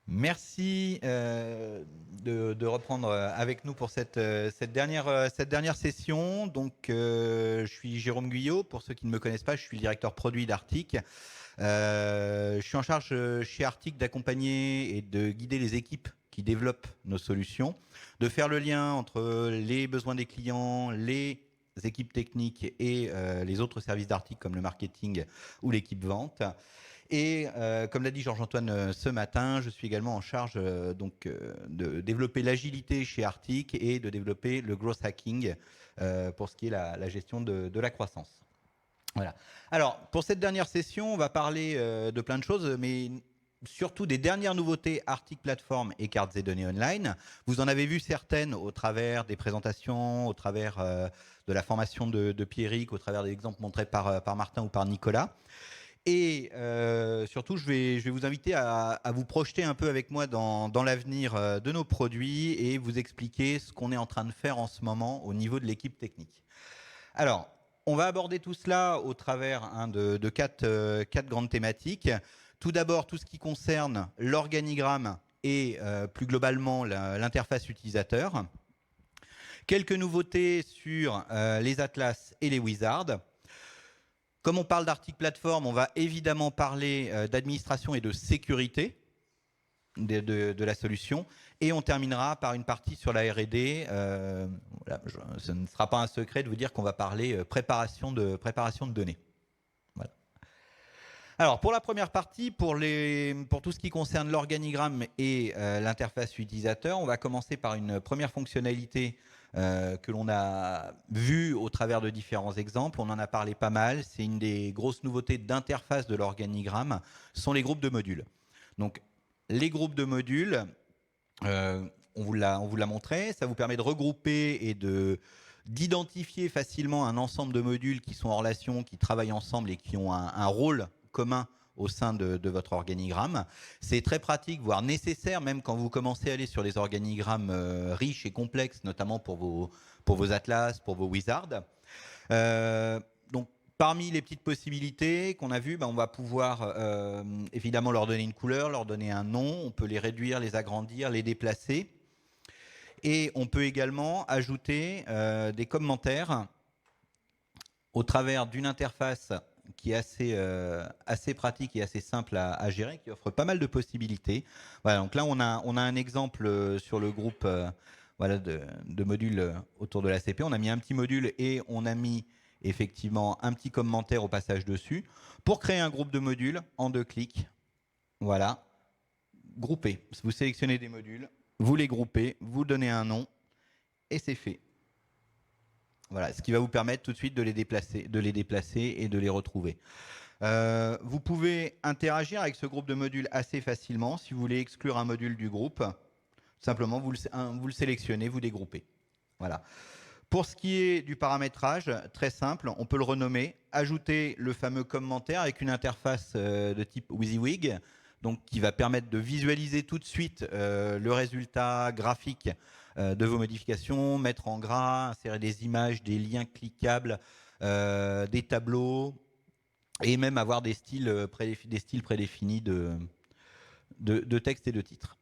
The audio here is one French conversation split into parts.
Merci de reprendre avec nous pour cette dernière session. Donc, je suis Jérôme Guyot. Pour ceux qui ne me connaissent pas, je suis le directeur produit d'Artic. Je suis en charge chez Artic d'accompagner et de guider les équipes qui développent nos solutions, de faire le lien entre les besoins des clients, les équipes techniques et les autres services d'Artic comme le marketing ou l'équipe vente. Et comme l'a dit Georges-Antoine ce matin, je suis également en charge de développer l'agilité chez Artic et de développer le growth hacking pour ce qui est la gestion de la croissance. Voilà. Alors, pour cette dernière session, on va parler de plein de choses, mais surtout des dernières nouveautés Artic Platform et cartes et données online. Vous en avez vu certaines au travers des présentations, au travers de la formation de Pierrick, au travers des exemples montrés par Martin ou par Nicolas. Et surtout, je vais vous inviter à vous projeter un peu avec moi dans l'avenir de nos produits et vous expliquer ce qu'on est en train de faire en ce moment au niveau de l'équipe technique. Alors, on va aborder tout cela au travers de quatre grandes thématiques. Tout d'abord, tout ce qui concerne l'organigramme et plus globalement l'interface utilisateur. Quelques nouveautés sur les atlas et les wizards. Comme on parle d'Artic Platform, on va évidemment parler d'administration et de sécurité de la solution. Et on terminera par une partie sur la R&D. Voilà, ce ne sera pas un secret de vous dire qu'on va parler préparation de données. Voilà. Alors, pour la première partie, pour tout ce qui concerne l'organigramme et l'interface utilisateur, on va commencer par une première fonctionnalité que l'on a vue au travers de différents exemples. On en a parlé pas mal. C'est une des grosses nouveautés d'interface de l'organigramme, sont les groupes de modules. Donc, les groupes de modules, on vous l'a montré, ça vous permet de regrouper et d'identifier facilement un ensemble de modules qui sont en relation, qui travaillent ensemble et qui ont un rôle commun au sein de votre organigramme. C'est très pratique, voire nécessaire, même quand vous commencez à aller sur des organigrammes riches et complexes, notamment pour vos atlas, pour vos wizards. Donc, parmi les petites possibilités qu'on a vues, on va pouvoir évidemment leur donner une couleur, leur donner un nom. On peut les réduire, les agrandir, les déplacer. Et on peut également ajouter des commentaires au travers d'une interface qui est assez pratique et assez simple à gérer, qui offre pas mal de possibilités. Voilà, donc là, on a un exemple sur le groupe voilà, de modules autour de la CP. On a mis un petit module et on a mis effectivement un petit commentaire au passage dessus pour créer un groupe de modules en 2 clics. Voilà, grouper. Vous sélectionnez des modules, vous les groupez, vous donnez un nom et c'est fait. Voilà, ce qui va vous permettre tout de suite de les déplacer et de les retrouver. Vous pouvez interagir avec ce groupe de modules assez facilement. Si vous voulez exclure un module du groupe, simplement vous le sélectionnez, vous dégroupez. Voilà. Pour ce qui est du paramétrage, très simple, on peut le renommer, ajouter le fameux commentaire avec une interface de type WYSIWYG, donc qui va permettre de visualiser tout de suite le résultat graphique de vos modifications, mettre en gras, insérer des images, des liens cliquables, des tableaux, et même avoir des styles prédéfinis de texte et de titre.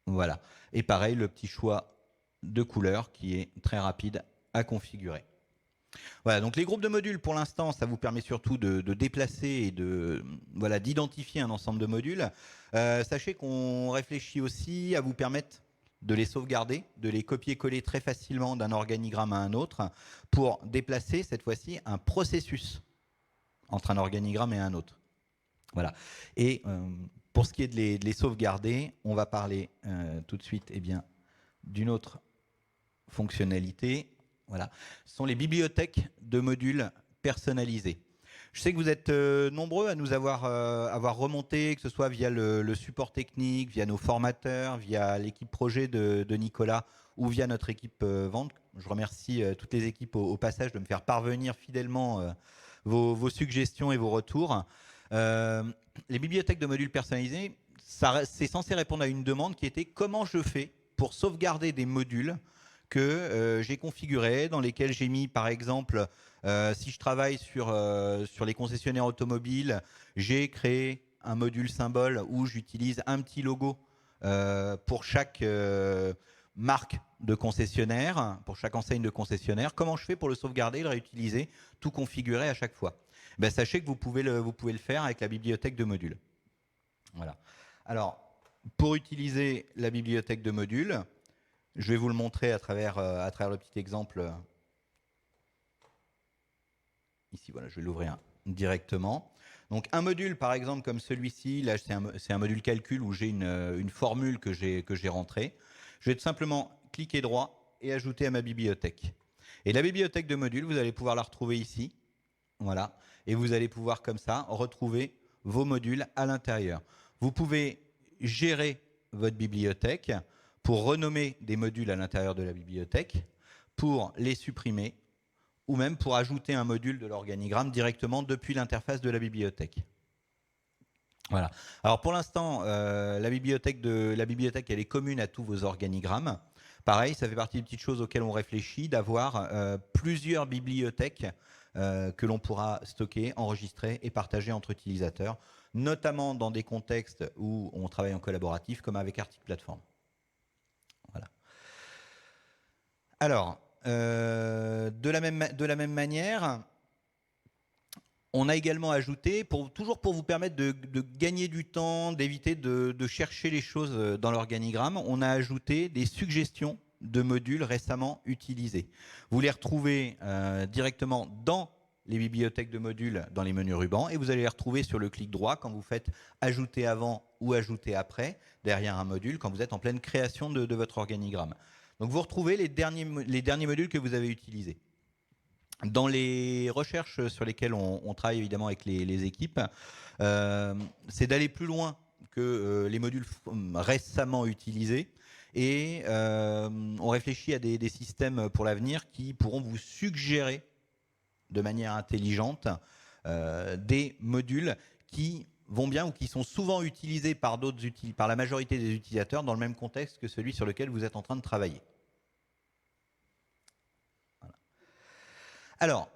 Voilà. Et pareil, le petit choix de couleurs qui est très rapide à configurer. Voilà, donc les groupes de modules, pour l'instant, ça vous permet surtout de déplacer et d'identifier un ensemble de modules. Sachez qu'on réfléchit aussi à vous permettre de les sauvegarder, de les copier-coller très facilement d'un organigramme à un autre pour déplacer, cette fois-ci, un processus entre un organigramme et un autre. Voilà. Et pour ce qui est de les sauvegarder, on va parler tout de suite d'une autre fonctionnalité. Voilà. Ce sont les bibliothèques de modules personnalisés. Je sais que vous êtes nombreux à nous avoir remonté, que ce soit via le support technique, via nos formateurs, via l'équipe projet de Nicolas ou via notre équipe vente. Je remercie toutes les équipes au passage de me faire parvenir fidèlement vos suggestions et vos retours. Les bibliothèques de modules personnalisés, c'est censé répondre à une demande qui était comment je fais pour sauvegarder des modules que j'ai configurés, dans lesquels j'ai mis par exemple, si je travaille sur les concessionnaires automobiles, j'ai créé un module symbole où j'utilise un petit logo pour chaque marque de concessionnaire, pour chaque enseigne de concessionnaire, comment je fais pour le sauvegarder, le réutiliser, tout configurer à chaque fois? Ben, sachez que vous pouvez le faire avec la bibliothèque de modules. Voilà. Alors, pour utiliser la bibliothèque de modules, je vais vous le montrer à travers le petit exemple. Ici, voilà, je vais l'ouvrir directement. Donc, un module, par exemple, comme celui-ci, là, c'est un module calcul où j'ai une formule que j'ai rentrée. Je vais tout simplement cliquer droit et ajouter à ma bibliothèque. Et la bibliothèque de modules, vous allez pouvoir la retrouver ici. Voilà. Et vous allez pouvoir, comme ça, retrouver vos modules à l'intérieur. Vous pouvez gérer votre bibliothèque pour renommer des modules à l'intérieur de la bibliothèque, pour les supprimer, ou même pour ajouter un module de l'organigramme directement depuis l'interface de la bibliothèque. Voilà. Alors pour l'instant, la bibliothèque elle est commune à tous vos organigrammes. Pareil, ça fait partie des petites choses auxquelles on réfléchit, d'avoir plusieurs bibliothèques que l'on pourra stocker, enregistrer et partager entre utilisateurs, notamment dans des contextes où on travaille en collaboratif, comme avec Arctic Platform. Voilà. Alors, de la même manière, on a également ajouté, toujours pour vous permettre de gagner du temps, d'éviter de chercher les choses dans l'organigramme, on a ajouté des suggestions de modules récemment utilisés. Vous les retrouvez directement dans les bibliothèques de modules, dans les menus rubans, et vous allez les retrouver sur le clic droit quand vous faites ajouter avant ou ajouter après, derrière un module, quand vous êtes en pleine création de votre organigramme. Donc vous retrouvez les derniers modules que vous avez utilisés. Dans les recherches sur lesquelles on travaille évidemment avec les équipes, c'est d'aller plus loin que les modules récemment utilisés, et on réfléchit à des systèmes pour l'avenir qui pourront vous suggérer de manière intelligente des modules qui vont bien ou qui sont souvent utilisés par la majorité des utilisateurs dans le même contexte que celui sur lequel vous êtes en train de travailler. Alors,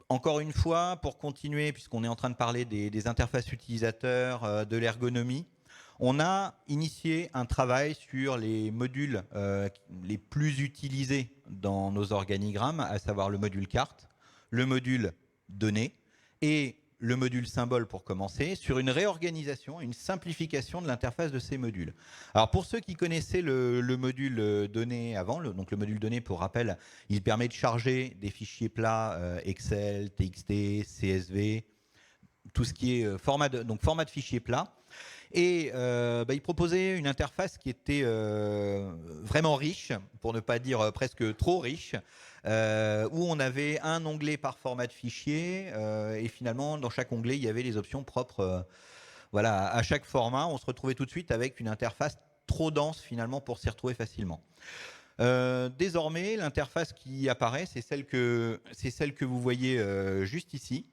encore une fois, pour continuer, puisqu'on est en train de parler des interfaces utilisateurs, de l'ergonomie, on a initié un travail sur les modules les plus utilisés dans nos organigrammes, à savoir le module carte, le module données et le module symbole pour commencer, sur une réorganisation, une simplification de l'interface de ces modules. Alors pour ceux qui connaissaient le module données avant, donc le module données, pour rappel, il permet de charger des fichiers plats Excel, TXT, CSV, tout ce qui est format de fichier plat. Et il proposait une interface qui était vraiment riche, pour ne pas dire presque trop riche, où on avait un onglet par format de fichier, et finalement, dans chaque onglet, il y avait les options propres voilà, à chaque format. On se retrouvait tout de suite avec une interface trop dense, finalement, pour s'y retrouver facilement. Désormais, l'interface qui apparaît, c'est celle que vous voyez juste ici.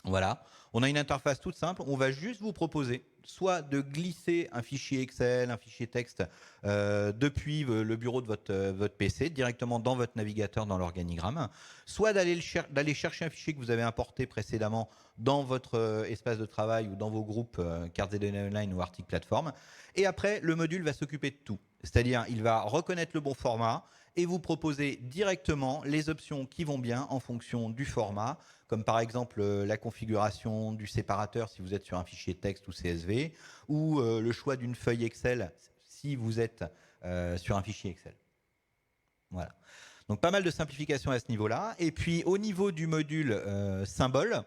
Voilà, on a une interface toute simple. On va juste vous proposer soit de glisser un fichier Excel, un fichier texte depuis le bureau de votre PC, directement dans votre navigateur, dans l'organigramme, soit d'aller chercher un fichier que vous avez importé précédemment dans votre espace de travail ou dans vos groupes Cartes et données online ou Arctic Platform. Et après, le module va s'occuper de tout. C'est-à-dire, il va reconnaître le bon format et vous proposer directement les options qui vont bien en fonction du format, comme par exemple la configuration du séparateur si vous êtes sur un fichier texte ou CSV, ou le choix d'une feuille Excel si vous êtes sur un fichier Excel. Voilà. Donc pas mal de simplifications à ce niveau-là. Et puis au niveau du module symbole,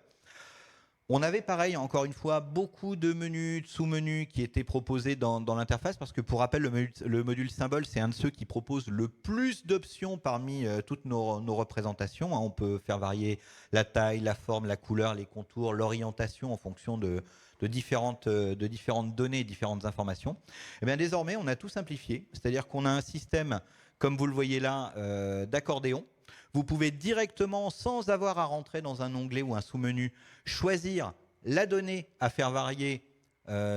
on avait pareil, encore une fois, beaucoup de menus, de sous-menus qui étaient proposés dans l'interface, parce que pour rappel, le module symbole, c'est un de ceux qui propose le plus d'options parmi toutes nos représentations. On peut faire varier la taille, la forme, la couleur, les contours, l'orientation en fonction de différentes données, différentes informations. Et bien désormais, on a tout simplifié, c'est-à-dire qu'on a un système, comme vous le voyez là, d'accordéon. Vous pouvez directement, sans avoir à rentrer dans un onglet ou un sous-menu, choisir la donnée à faire varier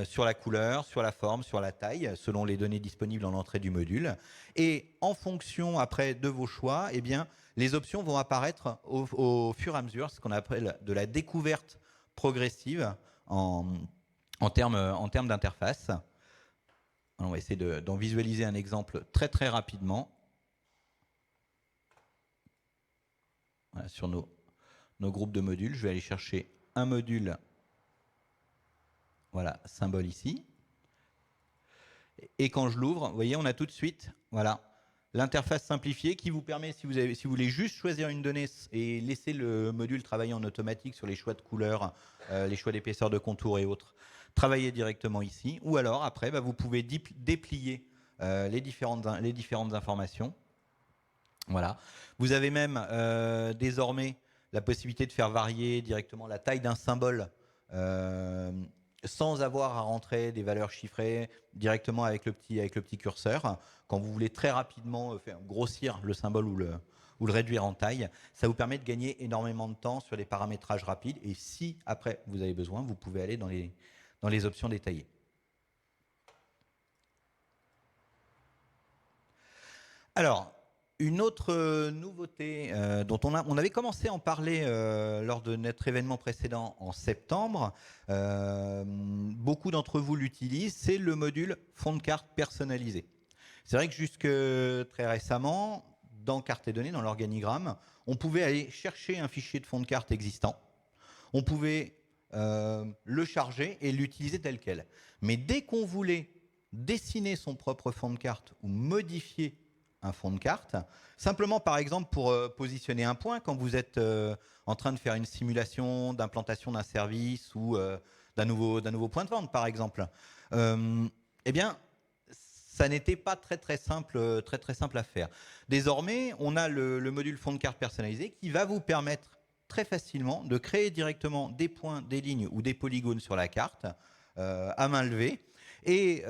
sur la couleur, sur la forme, sur la taille, selon les données disponibles en entrée du module. Et en fonction après de vos choix, eh bien, les options vont apparaître au fur et à mesure, ce qu'on appelle de la découverte progressive, en, en termes d'interface. On va essayer d'en visualiser un exemple très très rapidement. Voilà, sur nos groupes de modules, je vais aller chercher un module, voilà, symbole ici. Et quand je l'ouvre, vous voyez, on a tout de suite, voilà, l'interface simplifiée qui vous permet, si vous voulez juste choisir une donnée et laisser le module travailler en automatique sur les choix de couleurs, les choix d'épaisseur de contour et autres, travailler directement ici. Ou alors, après, vous pouvez déplier les différentes informations. Voilà. Vous avez même désormais la possibilité de faire varier directement la taille d'un symbole sans avoir à rentrer des valeurs chiffrées directement avec le petit curseur. Quand vous voulez très rapidement faire grossir le symbole ou le réduire en taille, ça vous permet de gagner énormément de temps sur les paramétrages rapides. Et si après vous avez besoin, vous pouvez aller dans les options détaillées. Alors, une autre nouveauté dont on avait commencé à en parler lors de notre événement précédent en septembre, beaucoup d'entre vous l'utilisent, c'est le module fond de carte personnalisé. C'est vrai que jusque très récemment, dans carte et données, dans l'organigramme, on pouvait aller chercher un fichier de fond de carte existant, on pouvait le charger et l'utiliser tel quel. Mais dès qu'on voulait dessiner son propre fond de carte ou modifier un fond de carte, simplement par exemple pour positionner un point quand vous êtes en train de faire une simulation d'implantation d'un service ou d'un nouveau point de vente par exemple, eh bien ça n'était pas très simple à faire. Désormais, on a le module fond de carte personnalisé qui va vous permettre très facilement de créer directement des points, des lignes ou des polygones sur la carte à main levée et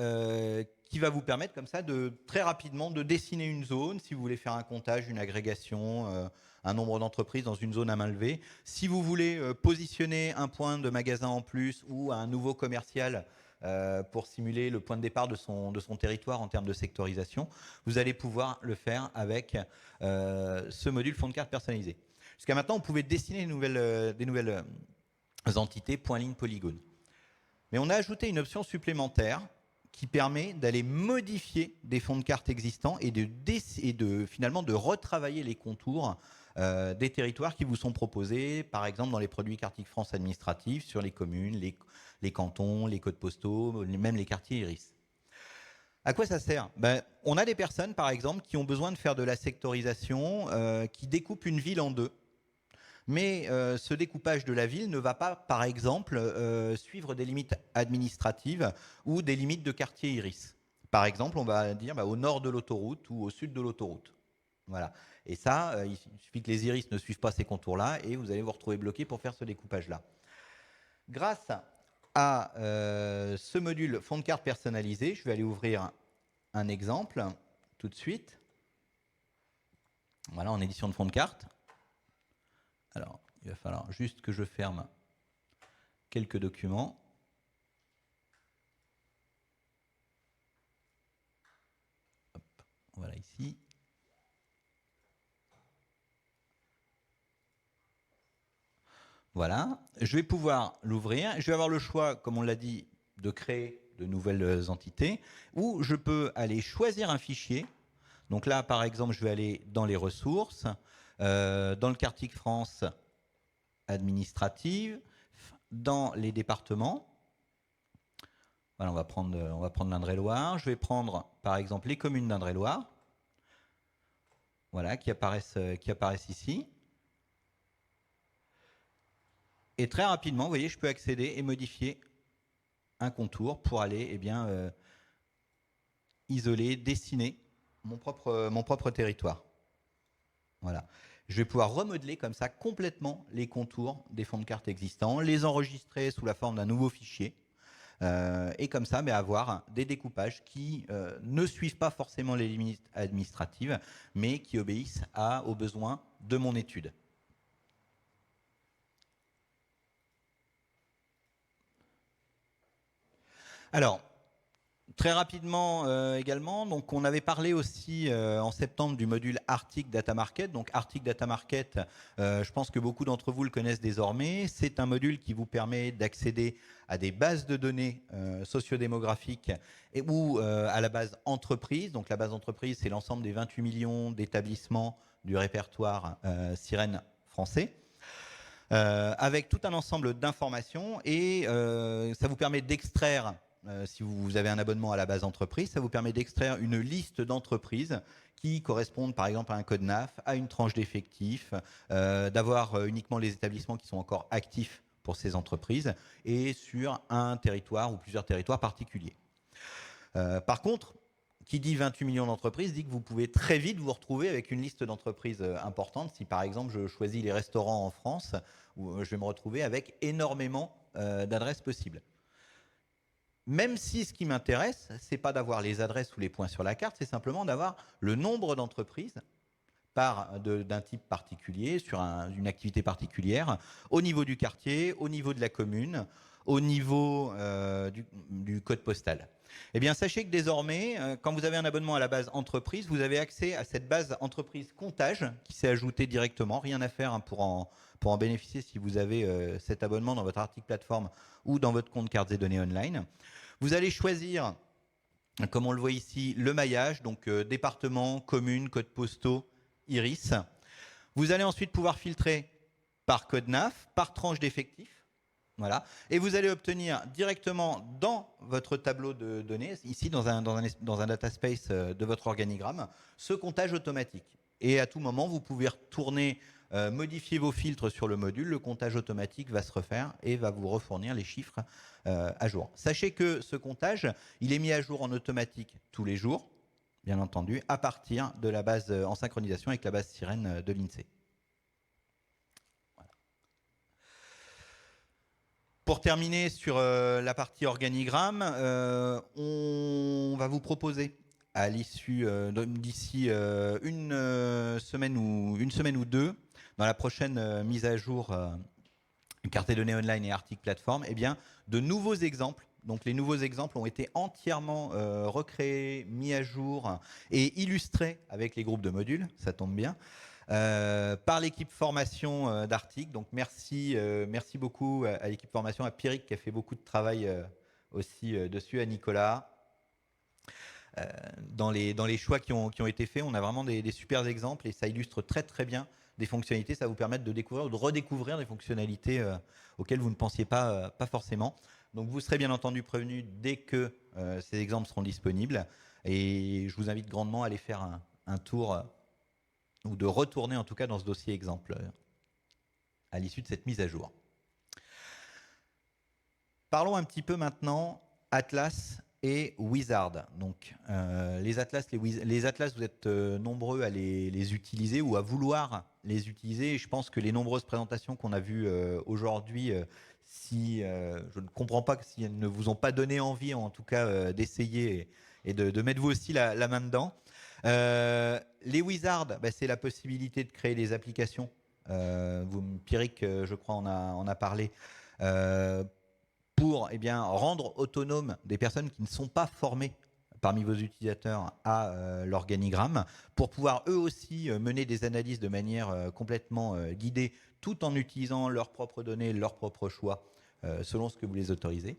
qui va vous permettre comme ça de très rapidement de dessiner une zone si vous voulez faire un comptage, une agrégation, un nombre d'entreprises dans une zone à main levée. Si vous voulez positionner un point de magasin en plus ou un nouveau commercial pour simuler le point de départ de son territoire en termes de sectorisation, vous allez pouvoir le faire avec ce module fond de carte personnalisé. Jusqu'à maintenant, on pouvait dessiner des nouvelles entités, points, lignes, polygones. Mais on a ajouté une option supplémentaire qui permet d'aller modifier des fonds de carte existants et finalement de retravailler les contours des territoires qui vous sont proposés, par exemple dans les produits Cartic France administratifs, sur les communes, les cantons, les codes postaux, même les quartiers iris. À quoi ça sert ? On a des personnes, par exemple, qui ont besoin de faire de la sectorisation, qui découpent une ville en deux. Mais ce découpage de la ville ne va pas, par exemple, suivre des limites administratives ou des limites de quartier iris. Par exemple, on va dire au nord de l'autoroute ou au sud de l'autoroute. Voilà. Et ça, il suffit que les iris ne suivent pas ces contours-là et vous allez vous retrouver bloqué pour faire ce découpage-là. Grâce à ce module fond de carte personnalisé, je vais aller ouvrir un exemple tout de suite. Voilà, en édition de fond de carte. Alors, il va falloir juste que je ferme quelques documents. Hop, voilà ici. Voilà, je vais pouvoir l'ouvrir. Je vais avoir le choix, comme on l'a dit, de créer de nouvelles entités, ou je peux aller choisir un fichier. Donc là, par exemple, je vais aller dans les ressources, dans le Cartic France administrative, dans les départements. Voilà, on va prendre l'Indre-et-Loire. Je vais prendre, par exemple, les communes d'Indre-et-Loire. Voilà, qui apparaissent ici. Et très rapidement, vous voyez, je peux accéder et modifier un contour pour aller isoler, dessiner mon propre territoire. Voilà. Je vais pouvoir remodeler comme ça complètement les contours des fonds de carte existants, les enregistrer sous la forme d'un nouveau fichier, et comme ça avoir des découpages qui ne suivent pas forcément les limites administratives, mais qui obéissent aux besoins de mon étude. Alors, Très rapidement également, donc on avait parlé aussi en septembre du module Arctic Data Market. Donc Arctic Data Market, je pense que beaucoup d'entre vous le connaissent désormais. C'est un module qui vous permet d'accéder à des bases de données sociodémographiques ou à la base entreprise. Donc la base entreprise, c'est l'ensemble des 28 millions d'établissements du répertoire Sirène français. Avec tout un ensemble d'informations et ça vous permet d'extraire, si vous avez un abonnement à la base entreprise, ça vous permet d'extraire une liste d'entreprises qui correspondent par exemple à un code NAF, à une tranche d'effectifs, d'avoir uniquement les établissements qui sont encore actifs pour ces entreprises et sur un territoire ou plusieurs territoires particuliers. Par contre, qui dit 28 millions d'entreprises dit que vous pouvez très vite vous retrouver avec une liste d'entreprises importante. Si par exemple je choisis les restaurants en France, je vais me retrouver avec énormément d'adresses possibles. Même si ce qui m'intéresse, ce n'est pas d'avoir les adresses ou les points sur la carte, c'est simplement d'avoir le nombre d'entreprises d'un type particulier, sur une activité particulière, au niveau du quartier, au niveau de la commune, au niveau du code postal. Eh bien, sachez que désormais, quand vous avez un abonnement à la base entreprise, vous avez accès à cette base entreprise comptage qui s'est ajoutée directement. Rien à faire pour en bénéficier si vous avez cet abonnement dans votre article plateforme ou dans votre compte cartes et données online. Vous allez choisir, comme on le voit ici, le maillage, donc département, commune, codes postaux, iris. Vous allez ensuite pouvoir filtrer par code NAF, par tranche d'effectifs. Voilà. Et vous allez obtenir directement dans votre tableau de données, ici dans un data space de votre organigramme, ce comptage automatique. Et à tout moment, vous pouvez retourner, modifier vos filtres sur le module, le comptage automatique va se refaire et va vous refournir les chiffres à jour. Sachez que ce comptage, il est mis à jour en automatique tous les jours, bien entendu, à partir de la base en synchronisation avec la base Sirène de l'INSEE. Pour terminer sur la partie organigramme, on va vous proposer à l'issue d'ici une semaine ou deux, dans la prochaine mise à jour carte et données online et article plateforme, eh bien, de nouveaux exemples. Donc les nouveaux exemples ont été entièrement recréés, mis à jour et illustrés avec les groupes de modules, ça tombe bien. Par l'équipe formation d'Arctic. Donc merci beaucoup à l'équipe formation, à Pierrick qui a fait beaucoup de travail aussi dessus, à Nicolas. Dans les choix qui ont été faits, on a vraiment des super exemples et ça illustre très très bien des fonctionnalités. Ça va vous permettre de découvrir ou de redécouvrir des fonctionnalités auxquelles vous ne pensiez pas forcément. Donc vous serez bien entendu prévenu dès que ces exemples seront disponibles et je vous invite grandement à aller faire un tour ou de retourner en tout cas dans ce dossier exemple à l'issue de cette mise à jour. Parlons un petit peu maintenant Atlas et Wizard. Donc les Atlas, vous êtes nombreux à les utiliser ou à vouloir les utiliser. Et je pense que les nombreuses présentations qu'on a vues aujourd'hui, je ne comprends pas que si elles ne vous ont pas donné envie, en tout cas d'essayer et de mettre vous aussi la main dedans. Les Wizards, c'est la possibilité de créer des applications. Pierrick, je crois, en a parlé. Pour rendre autonomes des personnes qui ne sont pas formées parmi vos utilisateurs à l'organigramme, pour pouvoir eux aussi mener des analyses de manière complètement guidée, tout en utilisant leurs propres données, leurs propres choix, selon ce que vous les autorisez.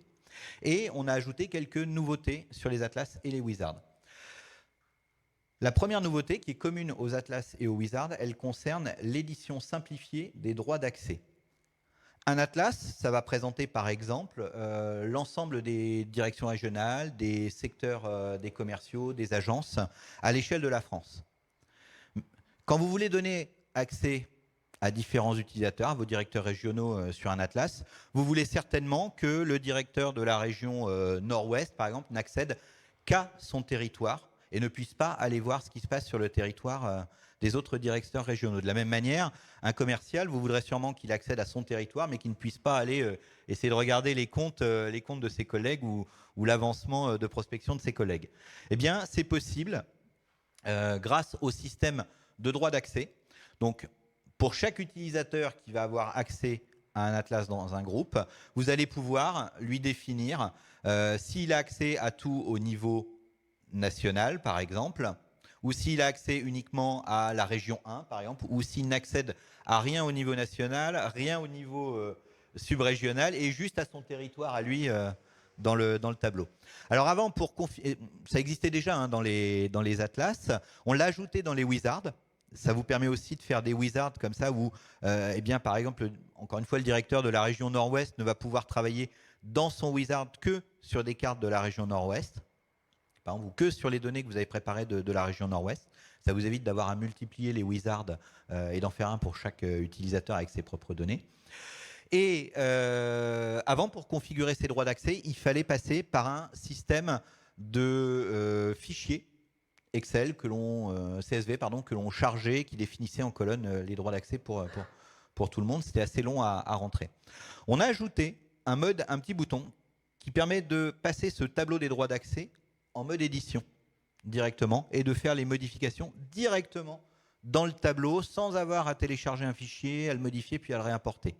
Et on a ajouté quelques nouveautés sur les Atlas et les Wizards. La première nouveauté, qui est commune aux Atlas et aux Wizards, elle concerne l'édition simplifiée des droits d'accès. Un Atlas, ça va présenter par exemple l'ensemble des directions régionales, des secteurs des commerciaux, des agences à l'échelle de la France. Quand vous voulez donner accès à différents utilisateurs, à vos directeurs régionaux sur un Atlas, vous voulez certainement que le directeur de la région Nord-Ouest, par exemple, n'accède qu'à son territoire et ne puisse pas aller voir ce qui se passe sur le territoire des autres directeurs régionaux. De la même manière, un commercial, vous voudrez sûrement qu'il accède à son territoire, mais qu'il ne puisse pas aller essayer de regarder les comptes de ses collègues ou l'avancement de prospection de ses collègues. Eh bien, c'est possible grâce au système de droit d'accès. Donc, pour chaque utilisateur qui va avoir accès à un atlas dans un groupe, vous allez pouvoir lui définir s'il a accès à tout au niveau national, par exemple, ou s'il a accès uniquement à la région 1, par exemple, ou s'il n'accède à rien au niveau national, rien au niveau subrégional, et juste à son territoire à lui dans le tableau. Alors avant, ça existait déjà dans les atlas, on l'a ajouté dans les wizards. Ça vous permet aussi de faire des wizards comme ça où, eh bien, par exemple, encore une fois, le directeur de la région nord-ouest ne va pouvoir travailler dans son wizard que sur des cartes de la région nord-ouest, par exemple, ou que sur les données que vous avez préparées de la région nord-ouest. Ça vous évite d'avoir à multiplier les wizards et d'en faire un pour chaque utilisateur avec ses propres données. Et avant, pour configurer ces droits d'accès, il fallait passer par un système de fichiers Excel CSV que l'on chargeait, qui définissait en colonne les droits d'accès pour tout le monde. C'était assez long à rentrer. On a ajouté un petit bouton qui permet de passer ce tableau des droits d'accès en mode édition directement et de faire les modifications directement dans le tableau sans avoir à télécharger un fichier, à le modifier puis à le réimporter.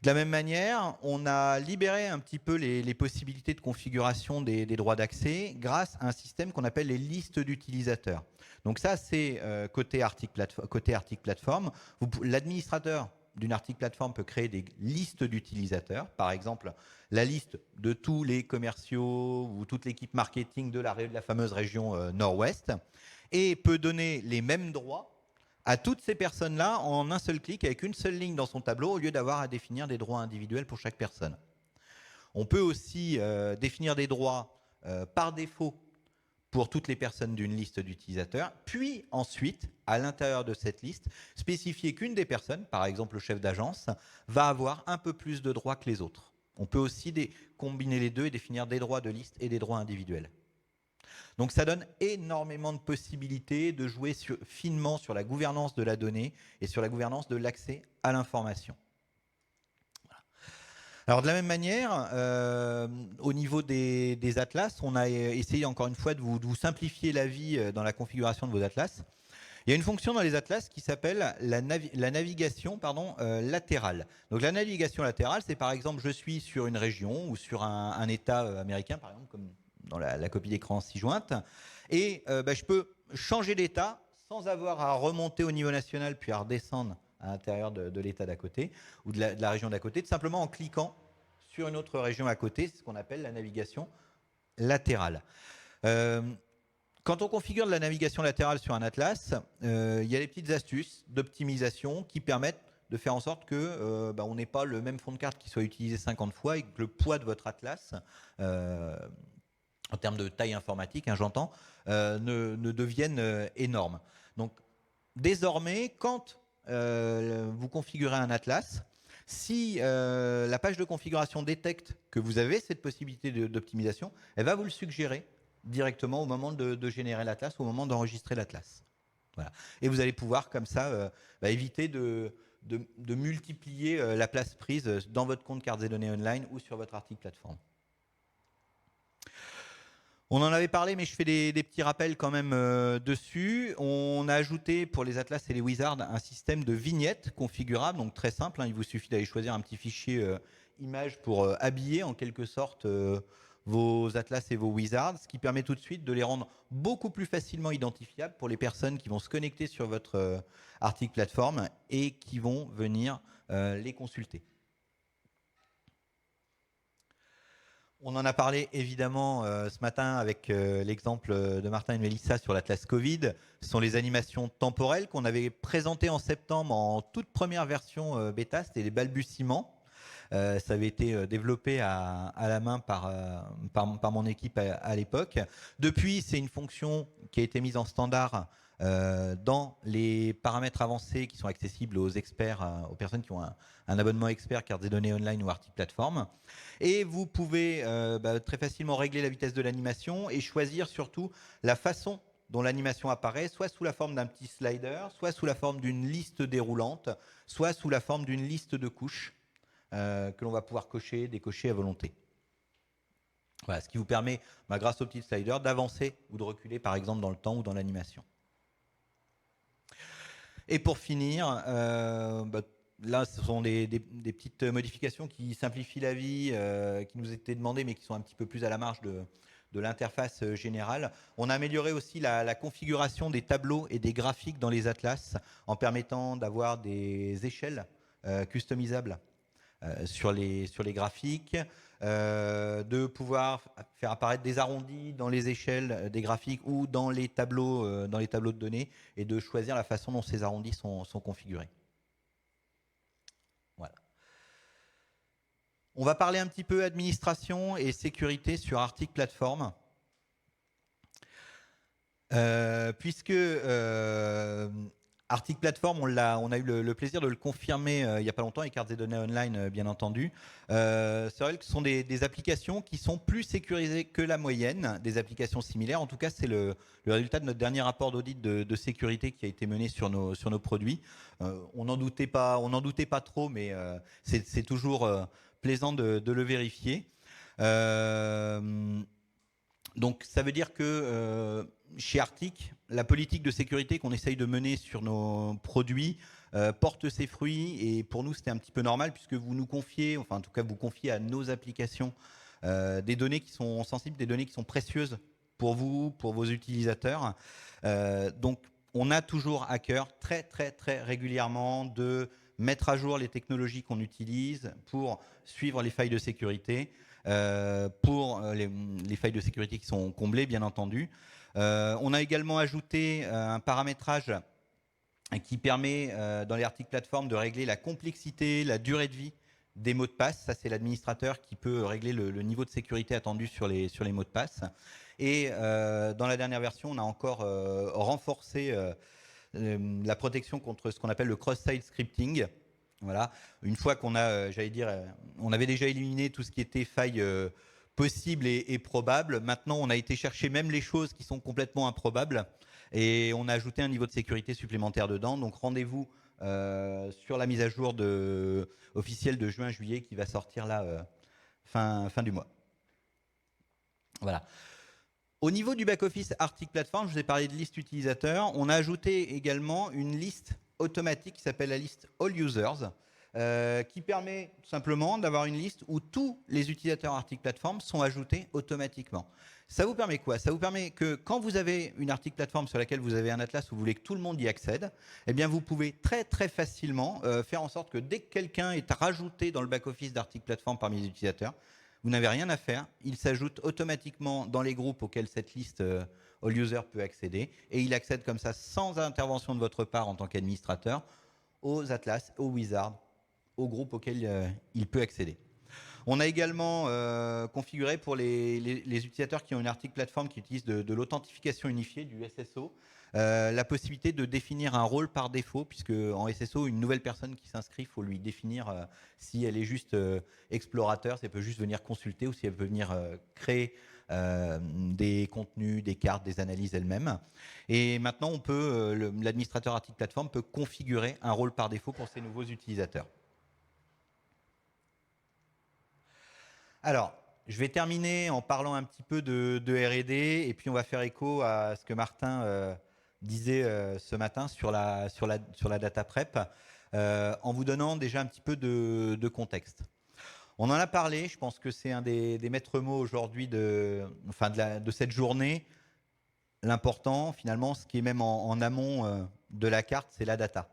De la même manière, on a libéré un petit peu les possibilités de configuration des droits d'accès grâce à un système qu'on appelle les listes d'utilisateurs. Donc ça, c'est côté article plateforme. L'administrateur d'une article plateforme peut créer des listes d'utilisateurs. Par exemple, la liste de tous les commerciaux ou toute l'équipe marketing de la fameuse région Nord-Ouest et peut donner les mêmes droits à toutes ces personnes-là en un seul clic, avec une seule ligne dans son tableau, au lieu d'avoir à définir des droits individuels pour chaque personne. On peut aussi définir des droits par défaut pour toutes les personnes d'une liste d'utilisateurs, puis ensuite, à l'intérieur de cette liste, spécifier qu'une des personnes, par exemple le chef d'agence, va avoir un peu plus de droits que les autres. On peut aussi combiner les deux et définir des droits de liste et des droits individuels. Donc ça donne énormément de possibilités de jouer finement sur la gouvernance de la donnée et sur la gouvernance de l'accès à l'information. Voilà. Alors de la même manière, au niveau des atlas, on a essayé encore une fois de vous simplifier la vie dans la configuration de vos atlas. Il y a une fonction dans les atlas qui s'appelle la navigation latérale. Donc la navigation latérale, c'est par exemple, je suis sur une région ou sur un État américain, par exemple, comme dans la copie d'écran ci-jointe, et je peux changer d'état sans avoir à remonter au niveau national puis à redescendre à l'intérieur de l'État d'à côté ou de la région d'à côté, tout simplement en cliquant sur une autre région à côté. C'est ce qu'on appelle la navigation latérale. Quand on configure de la navigation latérale sur un atlas, il y a des petites astuces d'optimisation qui permettent de faire en sorte que on n'ait pas le même fond de carte qui soit utilisé 50 fois et que le poids de votre atlas, en termes de taille informatique, j'entends, ne devienne énorme. Donc, désormais, quand vous configurez un atlas, si la page de configuration détecte que vous avez cette possibilité d'optimisation, elle va vous le suggérer directement au moment de générer l'atlas, au moment d'enregistrer l'atlas. Voilà. Et vous allez pouvoir comme ça éviter de multiplier la place prise dans votre compte cartes et données online ou sur votre article plateforme. On en avait parlé, mais je fais des petits rappels quand même dessus. On a ajouté pour les atlas et les wizards un système de vignettes configurable, donc très simple. Il vous suffit d'aller choisir un petit fichier image pour habiller en quelque sorte vos atlas et vos wizards, ce qui permet tout de suite de les rendre beaucoup plus facilement identifiables pour les personnes qui vont se connecter sur votre article plateforme et qui vont venir les consulter. On en a parlé évidemment ce matin avec l'exemple de Martin et de Mélissa sur l'Atlas Covid. Ce sont les animations temporelles qu'on avait présentées en septembre en toute première version bêta, c'était les balbutiements. Ça avait été développé à la main par mon équipe à l'époque. Depuis, c'est une fonction qui a été mise en standard dans les paramètres avancés qui sont accessibles aux experts, aux personnes qui ont un abonnement expert carte des données online ou article plateforme. Et vous pouvez très facilement régler la vitesse de l'animation et choisir surtout la façon dont l'animation apparaît, soit sous la forme d'un petit slider, soit sous la forme d'une liste déroulante, soit sous la forme d'une liste de couches que l'on va pouvoir cocher, décocher à volonté. Voilà, ce qui vous permet, grâce au petit slider, d'avancer ou de reculer, par exemple, dans le temps ou dans l'animation. Et pour finir, là, ce sont des petites modifications qui simplifient la vie, qui nous étaient demandées, mais qui sont un petit peu plus à la marge de l'interface générale. On a amélioré aussi la configuration des tableaux et des graphiques dans les atlas en permettant d'avoir des échelles customisables sur les graphiques, de pouvoir faire apparaître des arrondis dans les échelles des graphiques ou dans les tableaux de données, et de choisir la façon dont ces arrondis sont configurés. Voilà. On va parler un petit peu administration et sécurité sur Arctic Platform. Puisque Arctic Platform, on a eu le plaisir de le confirmer il n'y a pas longtemps avec Cartes et Données Online, bien entendu. C'est vrai que ce sont des applications qui sont plus sécurisées que la moyenne des applications similaires. En tout cas, c'est le résultat de notre dernier rapport d'audit de sécurité qui a été mené sur nos produits. On n'en doutait pas trop, mais c'est toujours plaisant de le vérifier. Donc ça veut dire que chez Arctic, la politique de sécurité qu'on essaye de mener sur nos produits porte ses fruits, et pour nous c'était un petit peu normal, puisque vous nous confiez, enfin en tout cas vous confiez à nos applications des données qui sont sensibles, des données qui sont précieuses pour vous, pour vos utilisateurs. Donc on a toujours à cœur très très très régulièrement de mettre à jour les technologies qu'on utilise pour suivre les failles de sécurité. Pour les failles de sécurité qui sont comblées, bien entendu. On a également ajouté un paramétrage qui permet, dans les Arctic Platform, de régler la complexité, la durée de vie des mots de passe. Ça, c'est l'administrateur qui peut régler le niveau de sécurité attendu sur les mots de passe. Et dans la dernière version, on a encore renforcé la protection contre ce qu'on appelle le cross-site scripting. Voilà. Une fois qu'on a, on avait déjà éliminé tout ce qui était faille possible et probable. Maintenant, on a été chercher même les choses qui sont complètement improbables, et on a ajouté un niveau de sécurité supplémentaire dedans. Donc rendez-vous sur la mise à jour officielle de juin-juillet qui va sortir là fin du mois. Voilà. Au niveau du back-office Arctic Platform, je vous ai parlé de liste utilisateur. On a ajouté également une liste automatique qui s'appelle la liste All Users, qui permet tout simplement d'avoir une liste où tous les utilisateurs Arctic Platform sont ajoutés automatiquement. Ça vous permet quoi? Ça vous permet que quand vous avez une Arctic Platform sur laquelle vous avez un atlas où vous voulez que tout le monde y accède, eh bien vous pouvez très très facilement faire en sorte que dès que quelqu'un est rajouté dans le back-office d'Arctic Platform parmi les utilisateurs, vous n'avez rien à faire, il s'ajoute automatiquement dans les groupes auxquels cette liste All User peut accéder, et il accède comme ça, sans intervention de votre part en tant qu'administrateur, aux atlas, aux wizards, aux groupes auxquels il peut accéder. On a également configuré pour les utilisateurs qui ont une Arctic Platform qui utilise de l'authentification unifiée, du SSO, la possibilité de définir un rôle par défaut, puisque en SSO, une nouvelle personne qui s'inscrit, il faut lui définir si elle est juste explorateur, si elle peut juste venir consulter, ou si elle peut venir créer des contenus, des cartes, des analyses elle-même. Et maintenant, l'administrateur Arctic Platform peut configurer un rôle par défaut pour ces nouveaux utilisateurs. Alors, je vais terminer en parlant un petit peu de R&D, et puis on va faire écho à ce que Martin disait ce matin sur la data prep, en vous donnant déjà un petit peu de contexte. On en a parlé, je pense que c'est un des maîtres mots aujourd'hui de cette journée. L'important, finalement, ce qui est même en amont de la carte, c'est la data.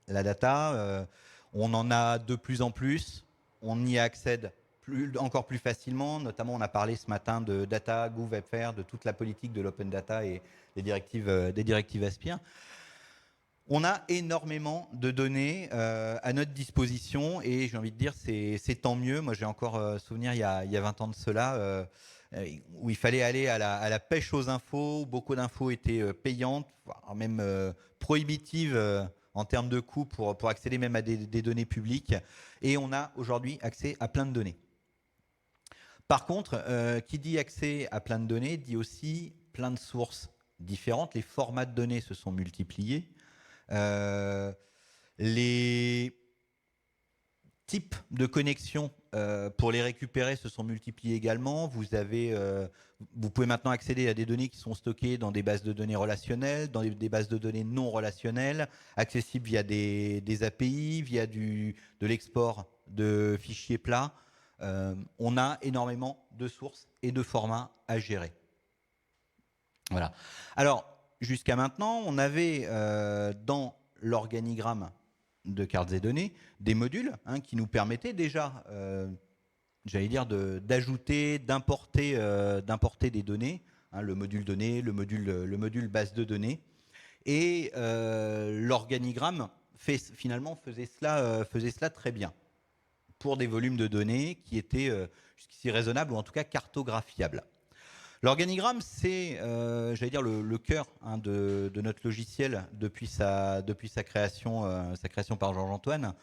La data, on en a de plus en plus, on y accède encore plus facilement. Notamment, on a parlé ce matin de data, GouVFR, de toute la politique de l'open data et des directives Aspire. On a énormément de données à notre disposition, et j'ai envie de dire c'est tant mieux. Moi, j'ai encore souvenir il y a 20 ans de cela, où il fallait aller à la pêche aux infos. Beaucoup d'infos étaient payantes, voire même prohibitives en termes de coûts pour accéder même à des données publiques. Et on a aujourd'hui accès à plein de données. Par contre, qui dit accès à plein de données dit aussi plein de sources différentes. Les formats de données se sont multipliés. types de connexions pour les récupérer se sont multipliés également. Vous pouvez maintenant accéder à des données qui sont stockées dans des bases de données relationnelles, dans des bases de données non relationnelles, accessibles via des API, via de l'export de fichiers plats. On a énormément de sources et de formats à gérer. Voilà. Alors, jusqu'à maintenant, on avait dans l'organigramme de cartes et données des modules qui nous permettaient déjà, j'allais dire, d'ajouter, d'importer des données, le module données, le module base de données. Et l'organigramme finalement faisait cela très bien pour des volumes de données qui étaient jusqu'ici raisonnables ou en tout cas cartographiables. L'organigramme, c'est, j'allais dire, le cœur de notre logiciel depuis sa création par Georges-Antoine.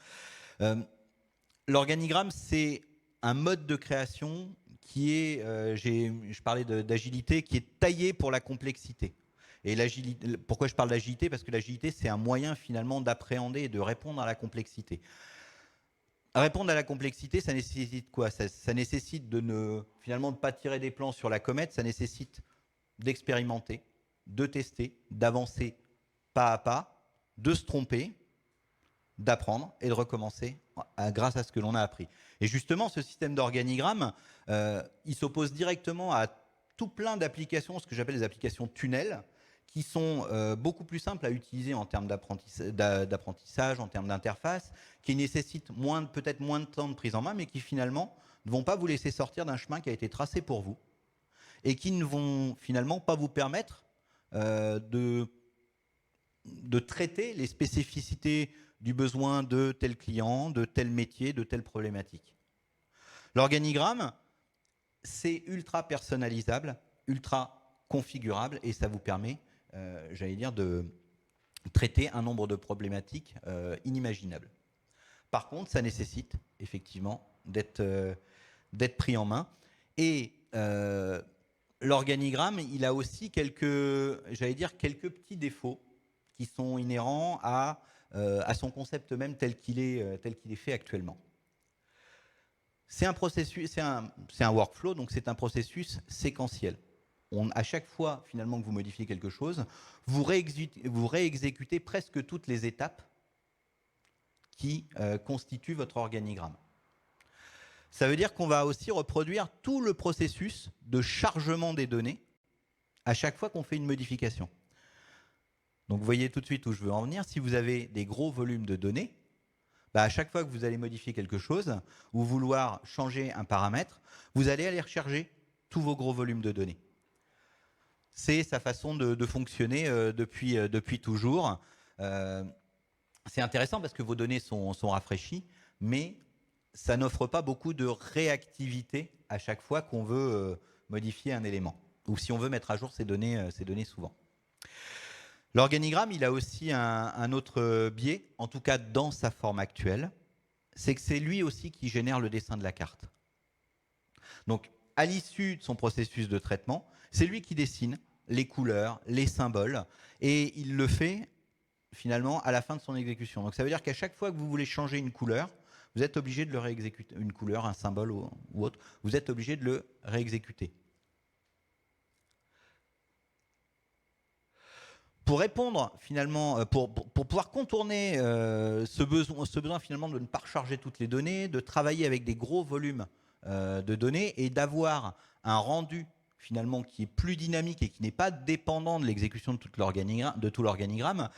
L'organigramme, c'est un mode de création qui est, je parlais d'agilité, qui est taillé pour la complexité. Et l'agilité, pourquoi je parle d'agilité? Parce que l'agilité, c'est un moyen finalement d'appréhender et de répondre à la complexité. Répondre à la complexité, ça nécessite quoi? Ça nécessite finalement de ne pas tirer des plans sur la comète, ça nécessite d'expérimenter, de tester, d'avancer pas à pas, de se tromper, d'apprendre et de recommencer grâce à ce que l'on a appris. Et justement, ce système d'organigramme, il s'oppose directement à tout plein d'applications, ce que j'appelle les applications tunnels, qui sont beaucoup plus simples à utiliser en termes d'apprentissage, en termes d'interface, qui nécessitent peut-être moins de temps de prise en main, mais qui finalement ne vont pas vous laisser sortir d'un chemin qui a été tracé pour vous et qui ne vont finalement pas vous permettre de traiter les spécificités du besoin de tel client, de tel métier, de telle problématique. L'organigramme, c'est ultra personnalisable, ultra configurable et ça vous permet, j'allais dire, de traiter un nombre de problématiques inimaginables. Par contre, ça nécessite effectivement d'être pris en main. Et l'organigramme, il a aussi quelques petits défauts qui sont inhérents à son concept même tel qu'il est fait actuellement. C'est un processus, c'est un workflow, donc c'est un processus séquentiel. À chaque fois finalement que vous modifiez quelque chose, vous réexécutez presque toutes les étapes qui constituent votre organigramme. Ça veut dire qu'on va aussi reproduire tout le processus de chargement des données à chaque fois qu'on fait une modification. Donc vous voyez tout de suite où je veux en venir. Si vous avez des gros volumes de données, à chaque fois que vous allez modifier quelque chose ou vouloir changer un paramètre, vous allez aller recharger tous vos gros volumes de données. C'est sa façon de fonctionner depuis toujours. C'est intéressant parce que vos données sont rafraîchies, mais ça n'offre pas beaucoup de réactivité à chaque fois qu'on veut modifier un élément, ou si on veut mettre à jour ces données souvent. L'organigramme, il a aussi un autre biais, en tout cas dans sa forme actuelle, c'est que c'est lui aussi qui génère le dessin de la carte. Donc, à l'issue de son processus de traitement, c'est lui qui dessine les couleurs, les symboles, et il le fait finalement à la fin de son exécution. Donc ça veut dire qu'à chaque fois que vous voulez changer une couleur, vous êtes obligé de le réexécuter, une couleur, un symbole ou autre, vous êtes obligé de le réexécuter. Pour répondre finalement, pour pouvoir contourner ce besoin finalement de ne pas recharger toutes les données, de travailler avec des gros volumes de données et d'avoir un rendu finalement qui est plus dynamique et qui n'est pas dépendant de l'exécution de tout l'organigramme,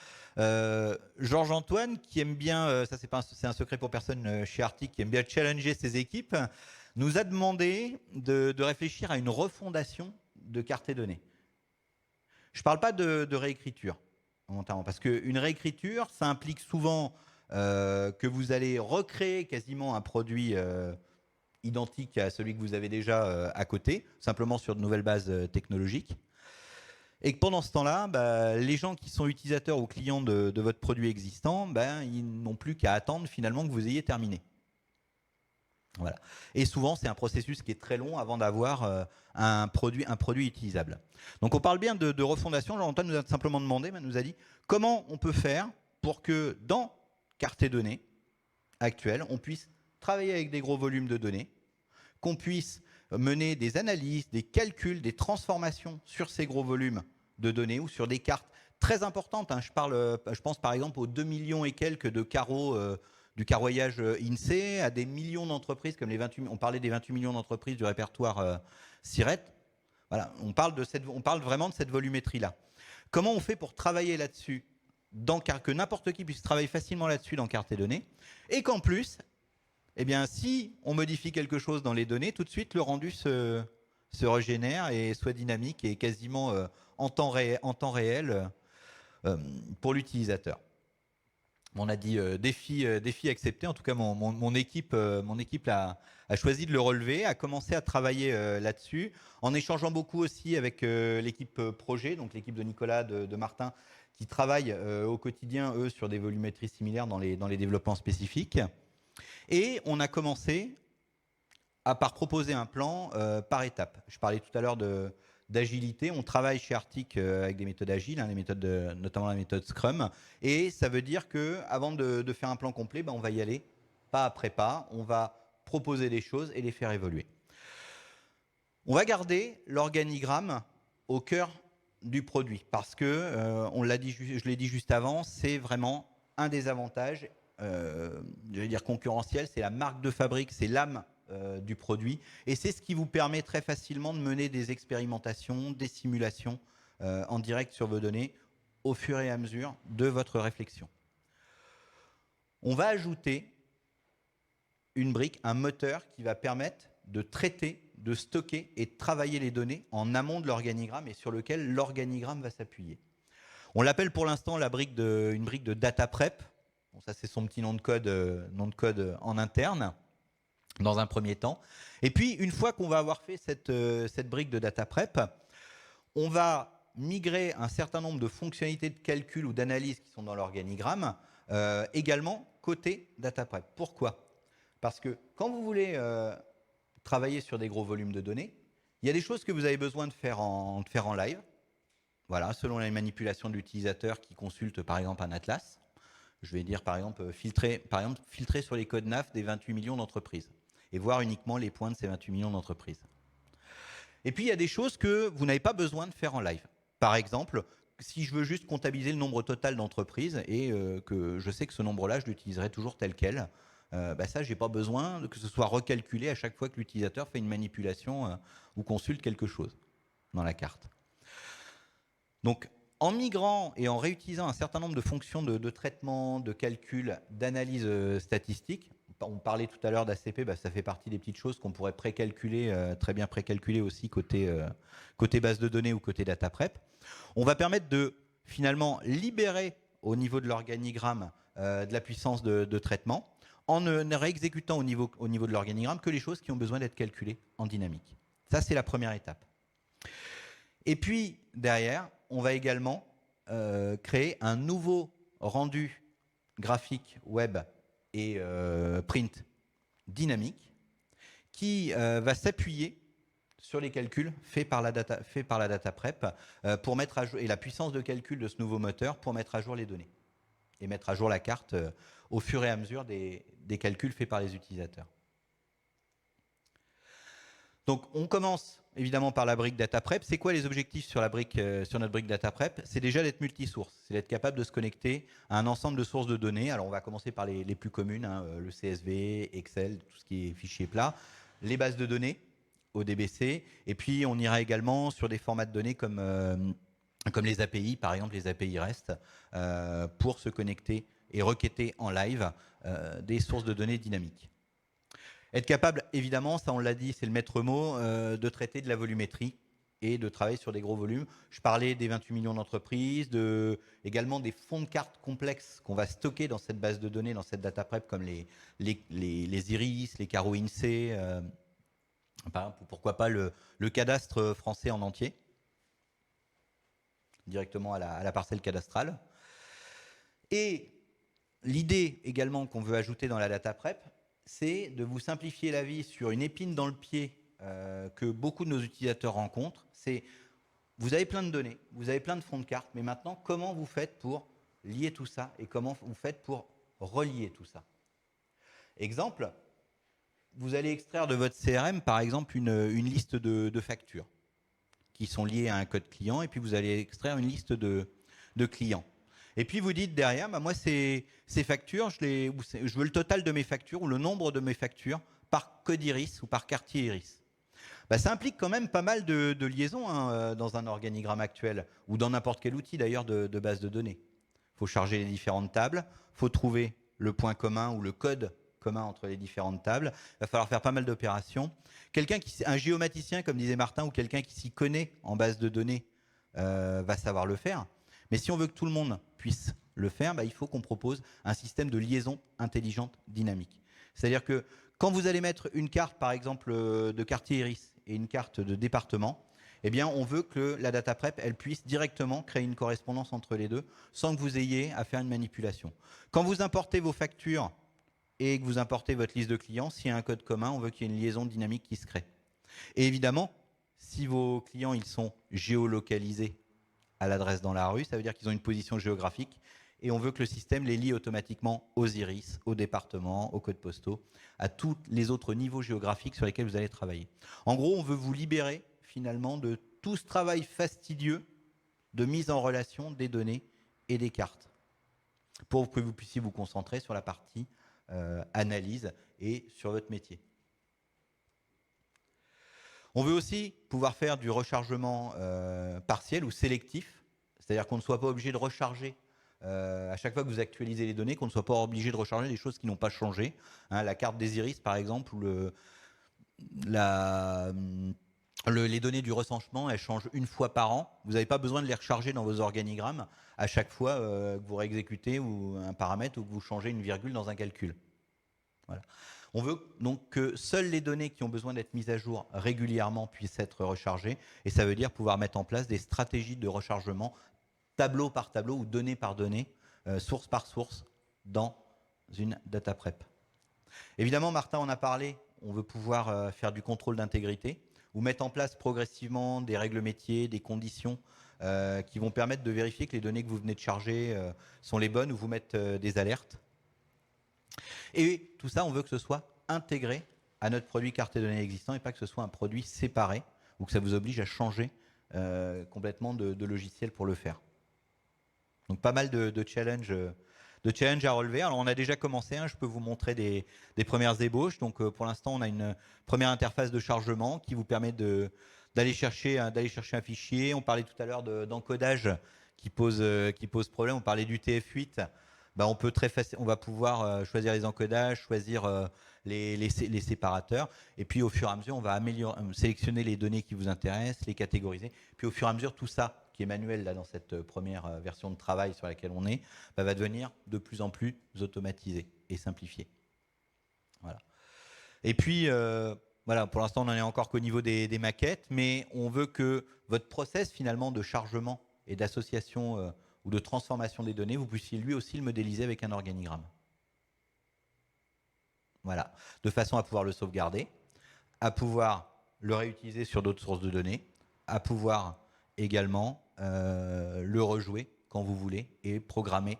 Georges-Antoine, qui aime bien, ça c'est un secret pour personne chez Arctic, qui aime bien challenger ses équipes, nous a demandé de réfléchir à une refondation de cartes et données. Je ne parle pas de réécriture, parce qu'une réécriture, ça implique souvent que vous allez recréer quasiment un produit identique à celui que vous avez déjà à côté, simplement sur de nouvelles bases technologiques. Et que pendant ce temps-là, les gens qui sont utilisateurs ou clients de votre produit existant, ils n'ont plus qu'à attendre finalement que vous ayez terminé. Voilà. Et souvent, c'est un processus qui est très long avant d'avoir un produit utilisable. Donc on parle bien de refondation. Jean-Antoine nous a simplement demandé, nous a dit comment on peut faire pour que dans carte et données actuelle, on puisse travailler avec des gros volumes de données, qu'on puisse mener des analyses, des calculs, des transformations sur ces gros volumes de données ou sur des cartes très importantes. Je pense par exemple aux 2 millions et quelques de carreaux du carroyage INSEE, à des millions d'entreprises, comme on parlait des 28 millions d'entreprises du répertoire SIRET. Voilà, on parle vraiment de cette volumétrie-là. Comment on fait pour travailler là-dessus, que n'importe qui puisse travailler facilement là-dessus dans carte et données, et qu'en plus, eh bien, si on modifie quelque chose dans les données, tout de suite, le rendu se régénère et soit dynamique et quasiment en temps réel pour l'utilisateur. On a dit défi accepté. En tout cas, mon équipe a choisi de le relever, a commencé à travailler là-dessus, en échangeant beaucoup aussi avec l'équipe projet, donc l'équipe de Nicolas, de Martin, qui travaillent au quotidien, eux, sur des volumétries similaires dans les développements spécifiques. Et on a commencé par proposer un plan par étapes. Je parlais tout à l'heure d'agilité. On travaille chez Arctic avec des méthodes agiles, notamment la méthode Scrum. Et ça veut dire qu'avant de faire un plan complet, on va y aller pas après pas. On va proposer des choses et les faire évoluer. On va garder l'organigramme au cœur du produit parce que, je l'ai dit juste avant, c'est vraiment un des avantages, je vais dire concurrentiel, c'est la marque de fabrique, c'est l'âme du produit, et c'est ce qui vous permet très facilement de mener des expérimentations, des simulations en direct sur vos données au fur et à mesure de votre réflexion. On va ajouter une brique, un moteur qui va permettre de traiter, de stocker et de travailler les données en amont de l'organigramme et sur lequel l'organigramme va s'appuyer. On l'appelle pour l'instant une brique de data prep. Bon, ça, c'est son petit nom de code en interne, dans un premier temps. Et puis, une fois qu'on va avoir fait cette brique de data prep, on va migrer un certain nombre de fonctionnalités de calcul ou d'analyse qui sont dans l'organigramme, également côté data prep. Pourquoi ? Parce que quand vous voulez travailler sur des gros volumes de données, il y a des choses que vous avez besoin de faire en live. Voilà, selon les manipulations de l'utilisateur qui consulte par exemple un atlas. Je vais dire par exemple filtrer sur les codes NAF des 28 millions d'entreprises et voir uniquement les points de ces 28 millions d'entreprises. Et puis il y a des choses que vous n'avez pas besoin de faire en live. Par exemple, si je veux juste comptabiliser le nombre total d'entreprises et que je sais que ce nombre-là, je l'utiliserai toujours tel quel, ça, je n'ai pas besoin que ce soit recalculé à chaque fois que l'utilisateur fait une manipulation ou consulte quelque chose dans la carte. Donc, en migrant et en réutilisant un certain nombre de fonctions de traitement, de calcul, d'analyse statistique, on parlait tout à l'heure d'ACP, ça fait partie des petites choses qu'on pourrait précalculer, très bien précalculer aussi côté base de données ou côté data prep. On va permettre de finalement libérer au niveau de l'organigramme de la puissance de traitement en ne réexécutant au niveau de l'organigramme que les choses qui ont besoin d'être calculées en dynamique. Ça, c'est la première étape. Et puis, derrière, on va également créer un nouveau rendu graphique web et print dynamique qui va s'appuyer sur les calculs faits par la data prep pour mettre à jour, et la puissance de calcul de ce nouveau moteur pour mettre à jour les données et mettre à jour la carte au fur et à mesure des calculs faits par les utilisateurs. Donc, on commence évidemment par la brique data prep. C'est quoi les objectifs sur notre brique data prep? C'est déjà d'être multisource, c'est d'être capable de se connecter à un ensemble de sources de données. Alors, on va commencer par les plus communes, le CSV, Excel, tout ce qui est fichier plat, les bases de données, ODBC, et puis on ira également sur des formats de données comme les API, par exemple les API REST, pour se connecter et requêter en live des sources de données dynamiques. Être capable, évidemment, ça on l'a dit, c'est le maître mot, de traiter de la volumétrie et de travailler sur des gros volumes. Je parlais des 28 millions d'entreprises, également des fonds de cartes complexes qu'on va stocker dans cette base de données, dans cette data prep, comme les iris, les carreaux INSEE, pourquoi pas le cadastre français en entier, directement à la parcelle cadastrale. Et l'idée également qu'on veut ajouter dans la data prep, c'est de vous simplifier la vie sur une épine dans le pied que beaucoup de nos utilisateurs rencontrent. C'est, vous avez plein de données, vous avez plein de fonds de cartes, mais maintenant, comment vous faites pour lier tout ça et comment vous faites pour relier tout ça? Exemple, vous allez extraire de votre CRM, par exemple, une liste de factures qui sont liées à un code client, et puis vous allez extraire une liste de clients. Et puis vous dites derrière, bah moi ces factures, je veux le total de mes factures ou le nombre de mes factures par code iris ou par quartier iris. Bah, ça implique quand même pas mal de liaisons dans un organigramme actuel ou dans n'importe quel outil d'ailleurs de base de données. Il faut charger les différentes tables, il faut trouver le point commun ou le code commun entre les différentes tables. Il va falloir faire pas mal d'opérations. Un géomaticien, comme disait Martin, ou quelqu'un qui s'y connaît en base de données va savoir le faire. Mais si on veut que tout le monde puisse le faire, bah, il faut qu'on propose un système de liaison intelligente dynamique. C'est-à-dire que quand vous allez mettre une carte, par exemple, de quartier iris et une carte de département, eh bien, on veut que la data prep elle puisse directement créer une correspondance entre les deux sans que vous ayez à faire une manipulation. Quand vous importez vos factures et que vous importez votre liste de clients, s'il y a un code commun, on veut qu'il y ait une liaison dynamique qui se crée. Et évidemment, si vos clients ils sont géolocalisés à l'adresse dans la rue, ça veut dire qu'ils ont une position géographique et on veut que le système les lie automatiquement aux iris, aux départements, aux codes postaux, à tous les autres niveaux géographiques sur lesquels vous allez travailler. En gros, on veut vous libérer finalement de tout ce travail fastidieux de mise en relation des données et des cartes pour que vous puissiez vous concentrer sur la partie analyse et sur votre métier. On veut aussi pouvoir faire du rechargement partiel ou sélectif, c'est-à-dire qu'on ne soit pas obligé de recharger à chaque fois que vous actualisez les données, qu'on ne soit pas obligé de recharger des choses qui n'ont pas changé. Hein, la carte des iris, par exemple, ou les données du recensement, elles changent une fois par an. Vous n'avez pas besoin de les recharger dans vos organigrammes à chaque fois que vous réexécutez ou un paramètre ou que vous changez une virgule dans un calcul. Voilà. On veut donc que seules les données qui ont besoin d'être mises à jour régulièrement puissent être rechargées, et ça veut dire pouvoir mettre en place des stratégies de rechargement tableau par tableau ou donnée par donnée, source par source, dans une data prep. Évidemment, Martin en a parlé, on veut pouvoir faire du contrôle d'intégrité ou mettre en place progressivement des règles métiers, des conditions qui vont permettre de vérifier que les données que vous venez de charger sont les bonnes ou vous mettre des alertes. Et tout ça, on veut que ce soit intégré à notre produit carte et données existant et pas que ce soit un produit séparé ou que ça vous oblige à changer complètement de logiciel pour le faire. Donc pas mal de challenges à relever. Alors on a déjà commencé, hein, je peux vous montrer des premières ébauches. Donc pour l'instant, on a une première interface de chargement qui vous permet d'aller chercher un fichier. On parlait tout à l'heure d'encodage qui pose problème. On parlait du TF8. Ben, on va pouvoir choisir les encodages, choisir les séparateurs. Et puis au fur et à mesure, on va sélectionner les données qui vous intéressent, les catégoriser. Puis au fur et à mesure, tout ça qui est manuel là, dans cette première version de travail sur laquelle on est, va devenir de plus en plus automatisé et simplifié. Voilà. Et puis, voilà, pour l'instant, on n'en est encore qu'au niveau des maquettes, mais on veut que votre process finalement de chargement et d'association ou de transformation des données, vous puissiez lui aussi le modéliser avec un organigramme. Voilà, de façon à pouvoir le sauvegarder, à pouvoir le réutiliser sur d'autres sources de données, à pouvoir également le rejouer quand vous voulez et programmer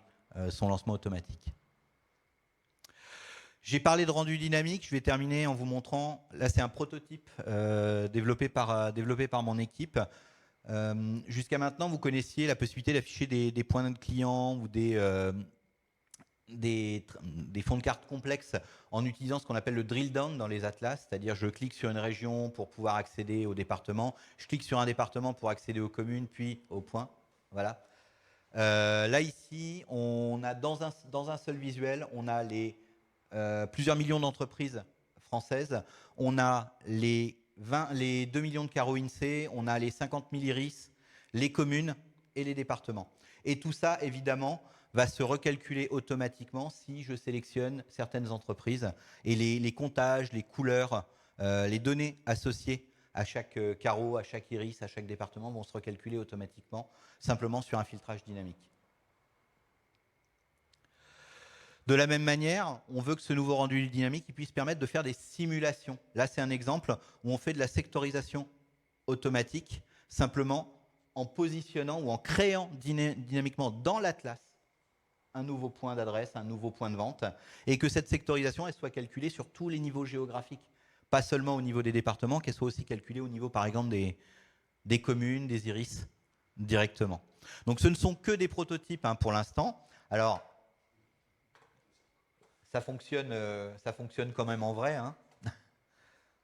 son lancement automatique. J'ai parlé de rendu dynamique, je vais terminer en vous montrant, là c'est un prototype développé par mon équipe. Jusqu'à maintenant, vous connaissiez la possibilité d'afficher des points de clients ou des fonds de cartes complexes en utilisant ce qu'on appelle le drill down dans les atlas, c'est-à-dire je clique sur une région pour pouvoir accéder au département, je clique sur un département pour accéder aux communes, puis aux points. Voilà. Là ici, on a dans un seul visuel, on a plusieurs millions d'entreprises françaises, on a les 2 millions de carreaux INSEE, on a les 50 000 iris, les communes et les départements. Et tout ça, évidemment, va se recalculer automatiquement si je sélectionne certaines entreprises. Et les comptages, les couleurs, les données associées à chaque carreau, à chaque iris, à chaque département vont se recalculer automatiquement, simplement sur un filtrage dynamique. De la même manière, on veut que ce nouveau rendu dynamique puisse permettre de faire des simulations. Là, c'est un exemple où on fait de la sectorisation automatique, simplement en positionnant ou en créant dynamiquement dans l'atlas un nouveau point d'adresse, un nouveau point de vente, et que cette sectorisation elle soit calculée sur tous les niveaux géographiques, pas seulement au niveau des départements, qu'elle soit aussi calculée au niveau, par exemple, des communes, des iris, directement. Donc ce ne sont que des prototypes pour l'instant. Alors, ça fonctionne quand même en vrai.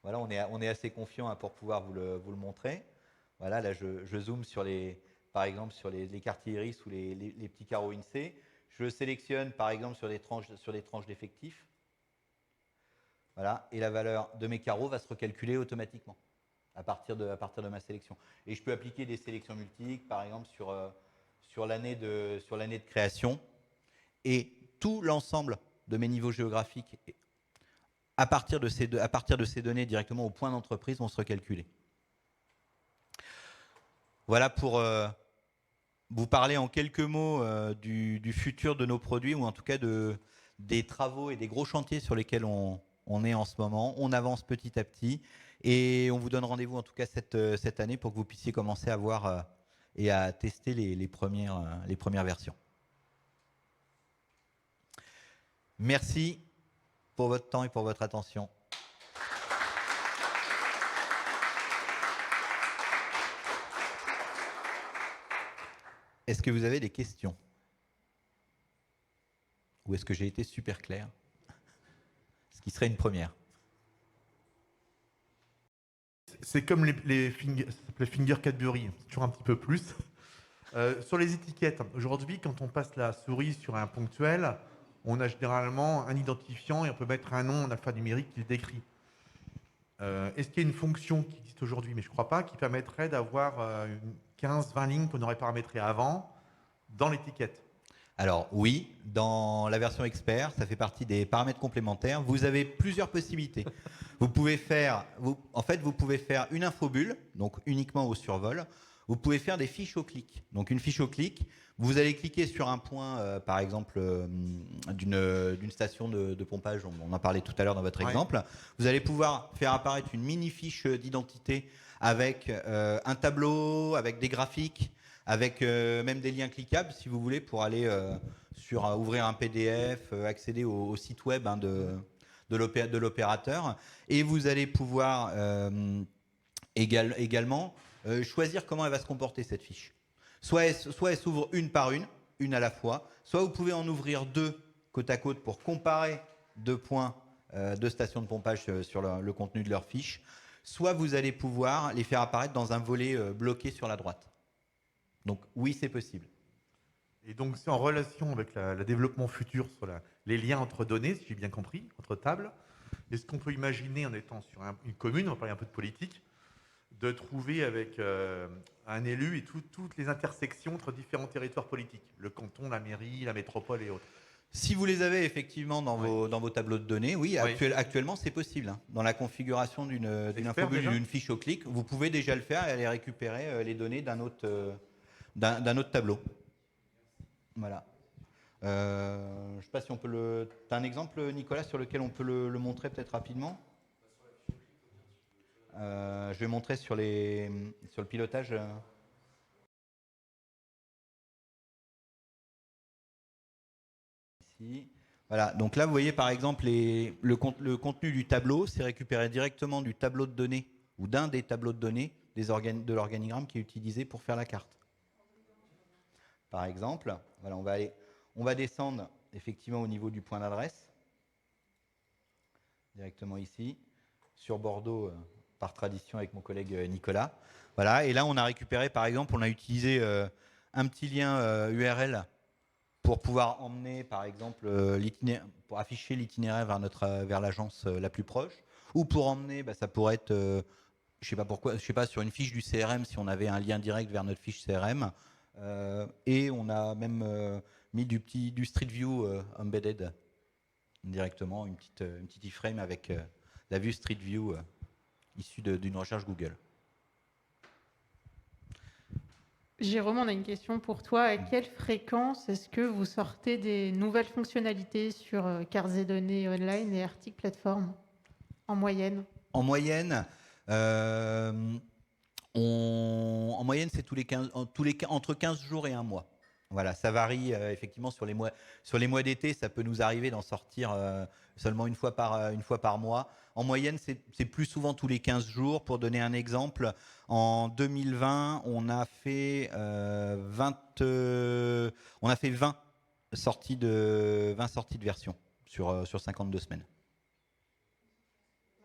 Voilà, on est assez confiant pour pouvoir vous le montrer. Voilà, là je zoome sur par exemple sur les quartiers iris ou les petits carreaux INSEE. Je sélectionne par exemple sur des tranches d'effectifs. Voilà, et la valeur de mes carreaux va se recalculer automatiquement à partir de ma sélection. Et je peux appliquer des sélections multiples, par exemple sur l'année de création. Et tout l'ensemble de mes niveaux géographiques, à partir de ces données directement au point d'entreprise, vont se recalculer. Voilà pour vous parler en quelques mots du futur de nos produits, ou en tout cas des travaux et des gros chantiers sur lesquels on est en ce moment. On avance petit à petit et on vous donne rendez-vous en tout cas cette année pour que vous puissiez commencer à voir et à tester les premières versions. Merci pour votre temps et pour votre attention. Est-ce que vous avez des questions? Ou est-ce que j'ai été super clair? Ce qui serait une première. C'est comme les finger Cadbury, toujours un petit peu plus. Sur les étiquettes, aujourd'hui, quand on passe la souris sur un ponctuel, on a généralement un identifiant et on peut mettre un nom en alphanumérique qui le décrit. Est-ce qu'il y a une fonction qui existe aujourd'hui, mais je ne crois pas, qui permettrait d'avoir 15-20 lignes qu'on aurait paramétrées avant dans l'étiquette? Alors oui, dans la version expert, ça fait partie des paramètres complémentaires. Vous avez plusieurs possibilités. Vous pouvez faire une infobulle, donc uniquement au survol. Vous pouvez faire des fiches au clic. Donc une fiche au clic, vous allez cliquer sur un point, par exemple, d'une station de pompage, on en parlait tout à l'heure dans votre exemple. Vous allez pouvoir faire apparaître une mini fiche d'identité avec un tableau, avec des graphiques, avec même des liens cliquables si vous voulez pour aller ouvrir un PDF, accéder au site web de l'opérateur. Et vous allez pouvoir également choisir comment elle va se comporter cette fiche. Soit elle s'ouvre une par une à la fois, soit vous pouvez en ouvrir deux côte à côte pour comparer deux points de stations de pompage sur le contenu de leur fiche, soit vous allez pouvoir les faire apparaître dans un volet bloqué sur la droite. Donc oui, c'est possible. Et donc c'est en relation avec le développement futur sur les liens entre données, si j'ai bien compris, entre tables. Est-ce qu'on peut imaginer, en étant sur une commune, on va parler un peu de politique, de trouver avec un élu et toutes les intersections entre différents territoires politiques, le canton, la mairie, la métropole et autres? Si vous les avez effectivement dans vos tableaux de données, oui, actuellement c'est possible. Dans la configuration d'une infobulle, d'une fiche au clic, vous pouvez déjà le faire et aller récupérer les données d'un autre tableau. Voilà. Je ne sais pas si on peut le... Tu as un exemple, Nicolas, sur lequel on peut le montrer peut-être rapidement? Je vais montrer sur le pilotage. Ici. Voilà, donc là vous voyez par exemple le contenu du tableau, c'est récupéré directement du tableau de données ou d'un des tableaux de données de l'organigramme qui est utilisé pour faire la carte. Par exemple, voilà, on va descendre effectivement au niveau du point d'adresse, directement ici, sur Bordeaux, par tradition avec mon collègue Nicolas. Voilà, et là on a récupéré par exemple, on a utilisé un petit lien URL pour pouvoir emmener, par exemple, pour afficher l'itinéraire vers l'agence la plus proche, ou pour emmener, ça pourrait être, je sais pas, sur une fiche du CRM, si on avait un lien direct vers notre fiche CRM, et on a même mis du Street View embedded directement, une petite iframe avec la vue Street View issue d'une recherche Google. Jérôme, on a une question pour toi. À quelle fréquence est-ce que vous sortez des nouvelles fonctionnalités sur cartes et données online et articles plateforme en moyenne? En moyenne, c'est entre 15 jours et un mois. Voilà, ça varie effectivement sur les mois d'été, ça peut nous arriver d'en sortir seulement une fois par mois. En moyenne, c'est plus souvent tous les 15 jours. Pour donner un exemple, en 2020, on a fait 20 sorties de version sur 52 semaines.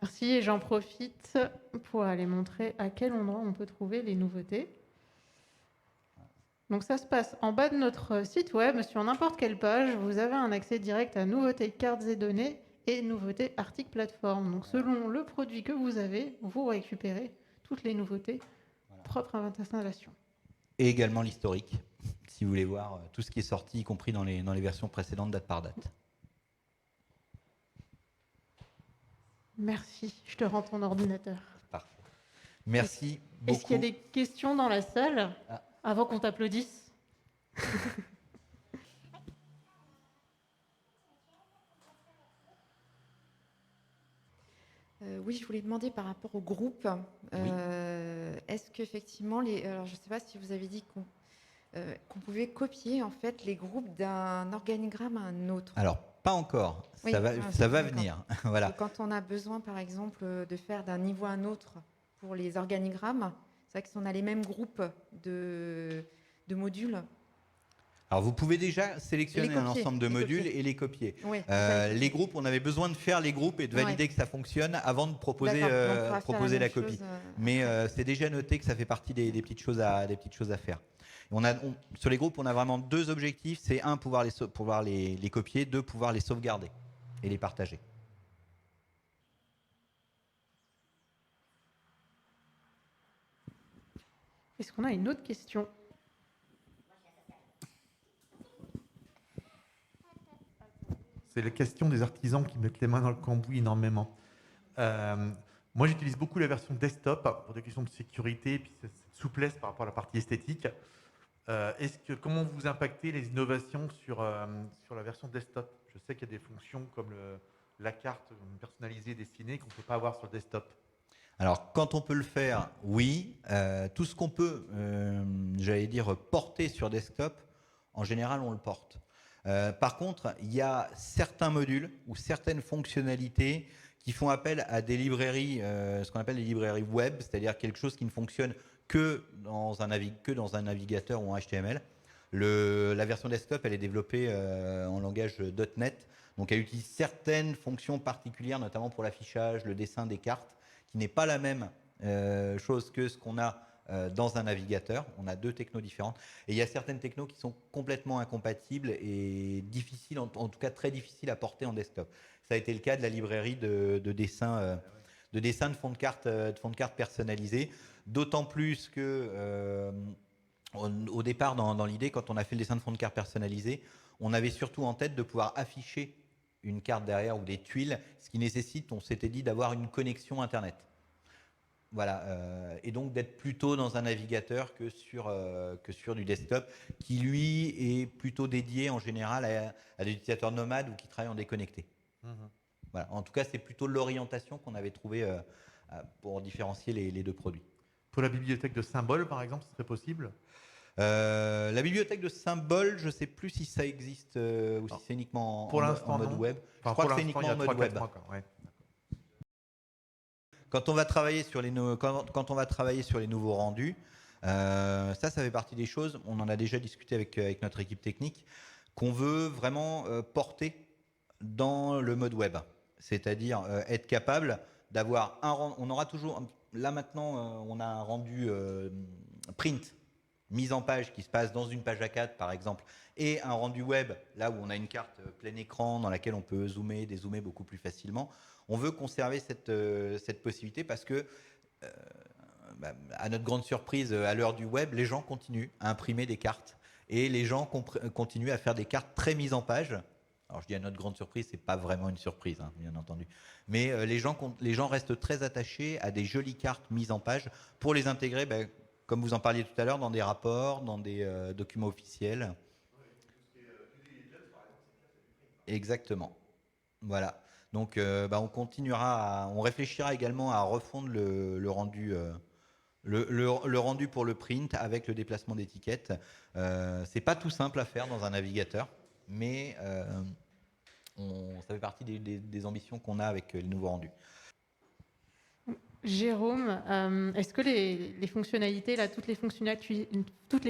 Merci, et j'en profite pour aller montrer à quel endroit on peut trouver les nouveautés. Donc ça se passe en bas de notre site web, sur n'importe quelle page, vous avez un accès direct à nouveautés cartes et données et nouveautés articles plateforme. Donc selon le produit que vous avez, vous récupérez toutes les nouveautés propres à votre installation. Et également l'historique, si vous voulez voir tout ce qui est sorti, y compris dans les versions précédentes date par date. Merci, je te rends ton ordinateur. Parfait. Merci beaucoup. Est-ce qu'il y a des questions dans la salle avant qu'on t'applaudisse? Oui, je voulais demander par rapport au groupe. Est-ce qu'effectivement, alors je ne sais pas si vous avez dit qu'on pouvait copier en fait les groupes d'un organigramme à un autre. Alors, pas encore. Oui, ça va venir. Voilà. Quand on a besoin, par exemple, de faire d'un niveau à un autre pour les organigrammes, c'est vrai que si on a les mêmes groupes de modules. Alors, vous pouvez déjà sélectionner un ensemble de modules et les copier. Oui, les groupes, on avait besoin de faire les groupes et de valider que ça fonctionne avant de proposer la copie. Mais c'est déjà noté que ça fait partie des petites choses à faire. Sur les groupes, on a vraiment deux objectifs. C'est un, pouvoir les copier. Deux, pouvoir les sauvegarder et les partager. Est-ce qu'on a une autre question? C'est la question des artisans qui mettent les mains dans le cambouis énormément. Moi, j'utilise beaucoup la version desktop pour des questions de sécurité et puis cette souplesse par rapport à la partie esthétique. Comment vous impactez les innovations sur la version desktop? Je sais qu'il y a des fonctions comme la carte personnalisée dessinée qu'on ne peut pas avoir sur le desktop. Alors, quand on peut le faire, oui. Tout ce qu'on peut, j'allais dire, porter sur desktop, en général, on le porte. Par contre, il y a certains modules ou certaines fonctionnalités qui font appel à des librairies, ce qu'on appelle les librairies web, c'est-à-dire quelque chose qui ne fonctionne que dans un navigateur ou en HTML. La version desktop, elle est développée en langage .NET, donc elle utilise certaines fonctions particulières, notamment pour l'affichage, le dessin des cartes, qui n'est pas la même chose que ce qu'on a dans un navigateur. On a deux technos différentes. Et il y a certaines technos qui sont complètement incompatibles et difficiles, en tout cas très difficiles à porter en desktop. Ça a été le cas de la librairie de dessin de fond de carte personnalisés. D'autant plus que au départ, dans l'idée, quand on a fait le dessin de fond de carte personnalisé, on avait surtout en tête de pouvoir afficher une carte derrière ou des tuiles, ce qui nécessite, on s'était dit, d'avoir une connexion Internet. Voilà, et donc d'être plutôt dans un navigateur que sur du desktop, qui lui est plutôt dédié en général à des utilisateurs nomades ou qui travaillent en déconnecté. Voilà. En tout cas, c'est plutôt l'orientation qu'on avait trouvée pour différencier les deux produits. Pour la bibliothèque de symboles, par exemple, ce serait possible? La bibliothèque de symboles, je ne sais plus si ça existe ou si c'est uniquement en mode web. Enfin, je crois que c'est uniquement en mode web. Quand on va travailler sur les nouveaux rendus, ça fait partie des choses, on en a déjà discuté avec notre équipe technique, qu'on veut vraiment porter dans le mode web. C'est-à-dire être capable d'avoir on aura toujours, là maintenant, on a un rendu print, mise en page qui se passe dans une page A4 par exemple, et un rendu web, là où on a une carte plein écran dans laquelle on peut zoomer, dézoomer beaucoup plus facilement. On veut conserver cette possibilité parce que, à notre grande surprise, à l'heure du web, les gens continuent à imprimer des cartes et les gens continuent à faire des cartes très mises en page. Alors je dis à notre grande surprise, c'est pas vraiment une surprise, hein, bien entendu. Mais les gens restent très attachés à des jolies cartes mises en page pour les intégrer, comme vous en parliez tout à l'heure, dans des rapports, dans des documents officiels. Exactement. Voilà. Donc on réfléchira également à refondre le rendu Le rendu pour le print avec le déplacement d'étiquettes. C'est pas tout simple à faire dans un navigateur, mais ça fait partie des ambitions qu'on a avec les nouveaux rendus. Jérôme, est-ce que les fonctionnalités, là, toutes les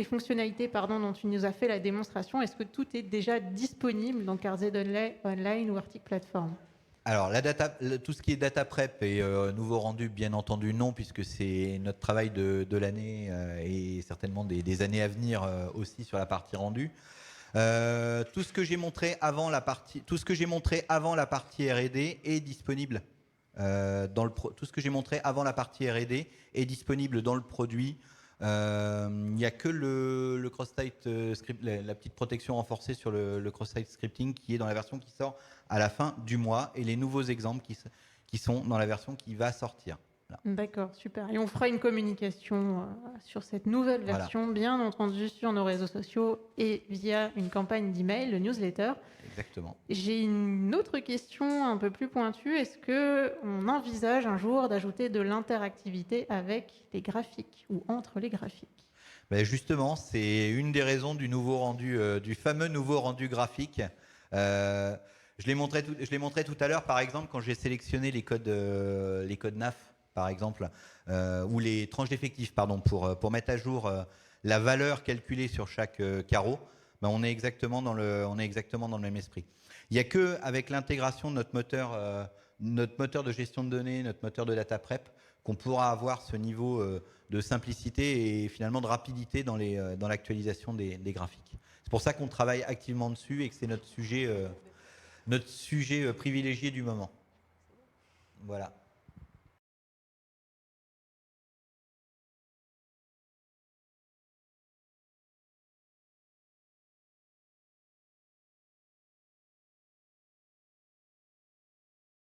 fonctionnalités dont tu nous as fait la démonstration, est-ce que tout est déjà disponible dans CarZ Online ou Arctic Platform? Alors, tout ce qui est data prep et nouveau rendu, bien entendu, non, puisque c'est notre travail de l'année et certainement des années à venir aussi sur la partie rendu. Tout ce que j'ai montré avant la partie R&D est disponible. Tout ce que j'ai montré avant la partie R&D est disponible dans le produit. Il n'y a que le cross-site script, la petite protection renforcée sur le cross-site scripting qui est dans la version qui sort à la fin du mois et les nouveaux exemples qui sont dans la version qui va sortir. Voilà. D'accord, super. Et on fera une communication sur cette nouvelle version, bien entendu, sur nos réseaux sociaux et via une campagne d'email, le newsletter. Exactement. J'ai une autre question un peu plus pointue. Est-ce qu'on envisage un jour d'ajouter de l'interactivité avec les graphiques ou entre les graphiques? Ben justement, c'est une des raisons du nouveau rendu, du fameux nouveau rendu graphique. Je l'ai montré tout à l'heure, par exemple, quand j'ai sélectionné les codes NAF, par exemple, ou les tranches d'effectifs, pardon, pour mettre à jour la valeur calculée sur chaque carreau. Ben on est exactement dans le même esprit. Il n'y a que avec l'intégration de notre moteur de gestion de données, notre moteur de data prep, qu'on pourra avoir ce niveau de simplicité et finalement de rapidité dans l'actualisation des graphiques. C'est pour ça qu'on travaille activement dessus et que c'est notre sujet privilégié du moment. Voilà.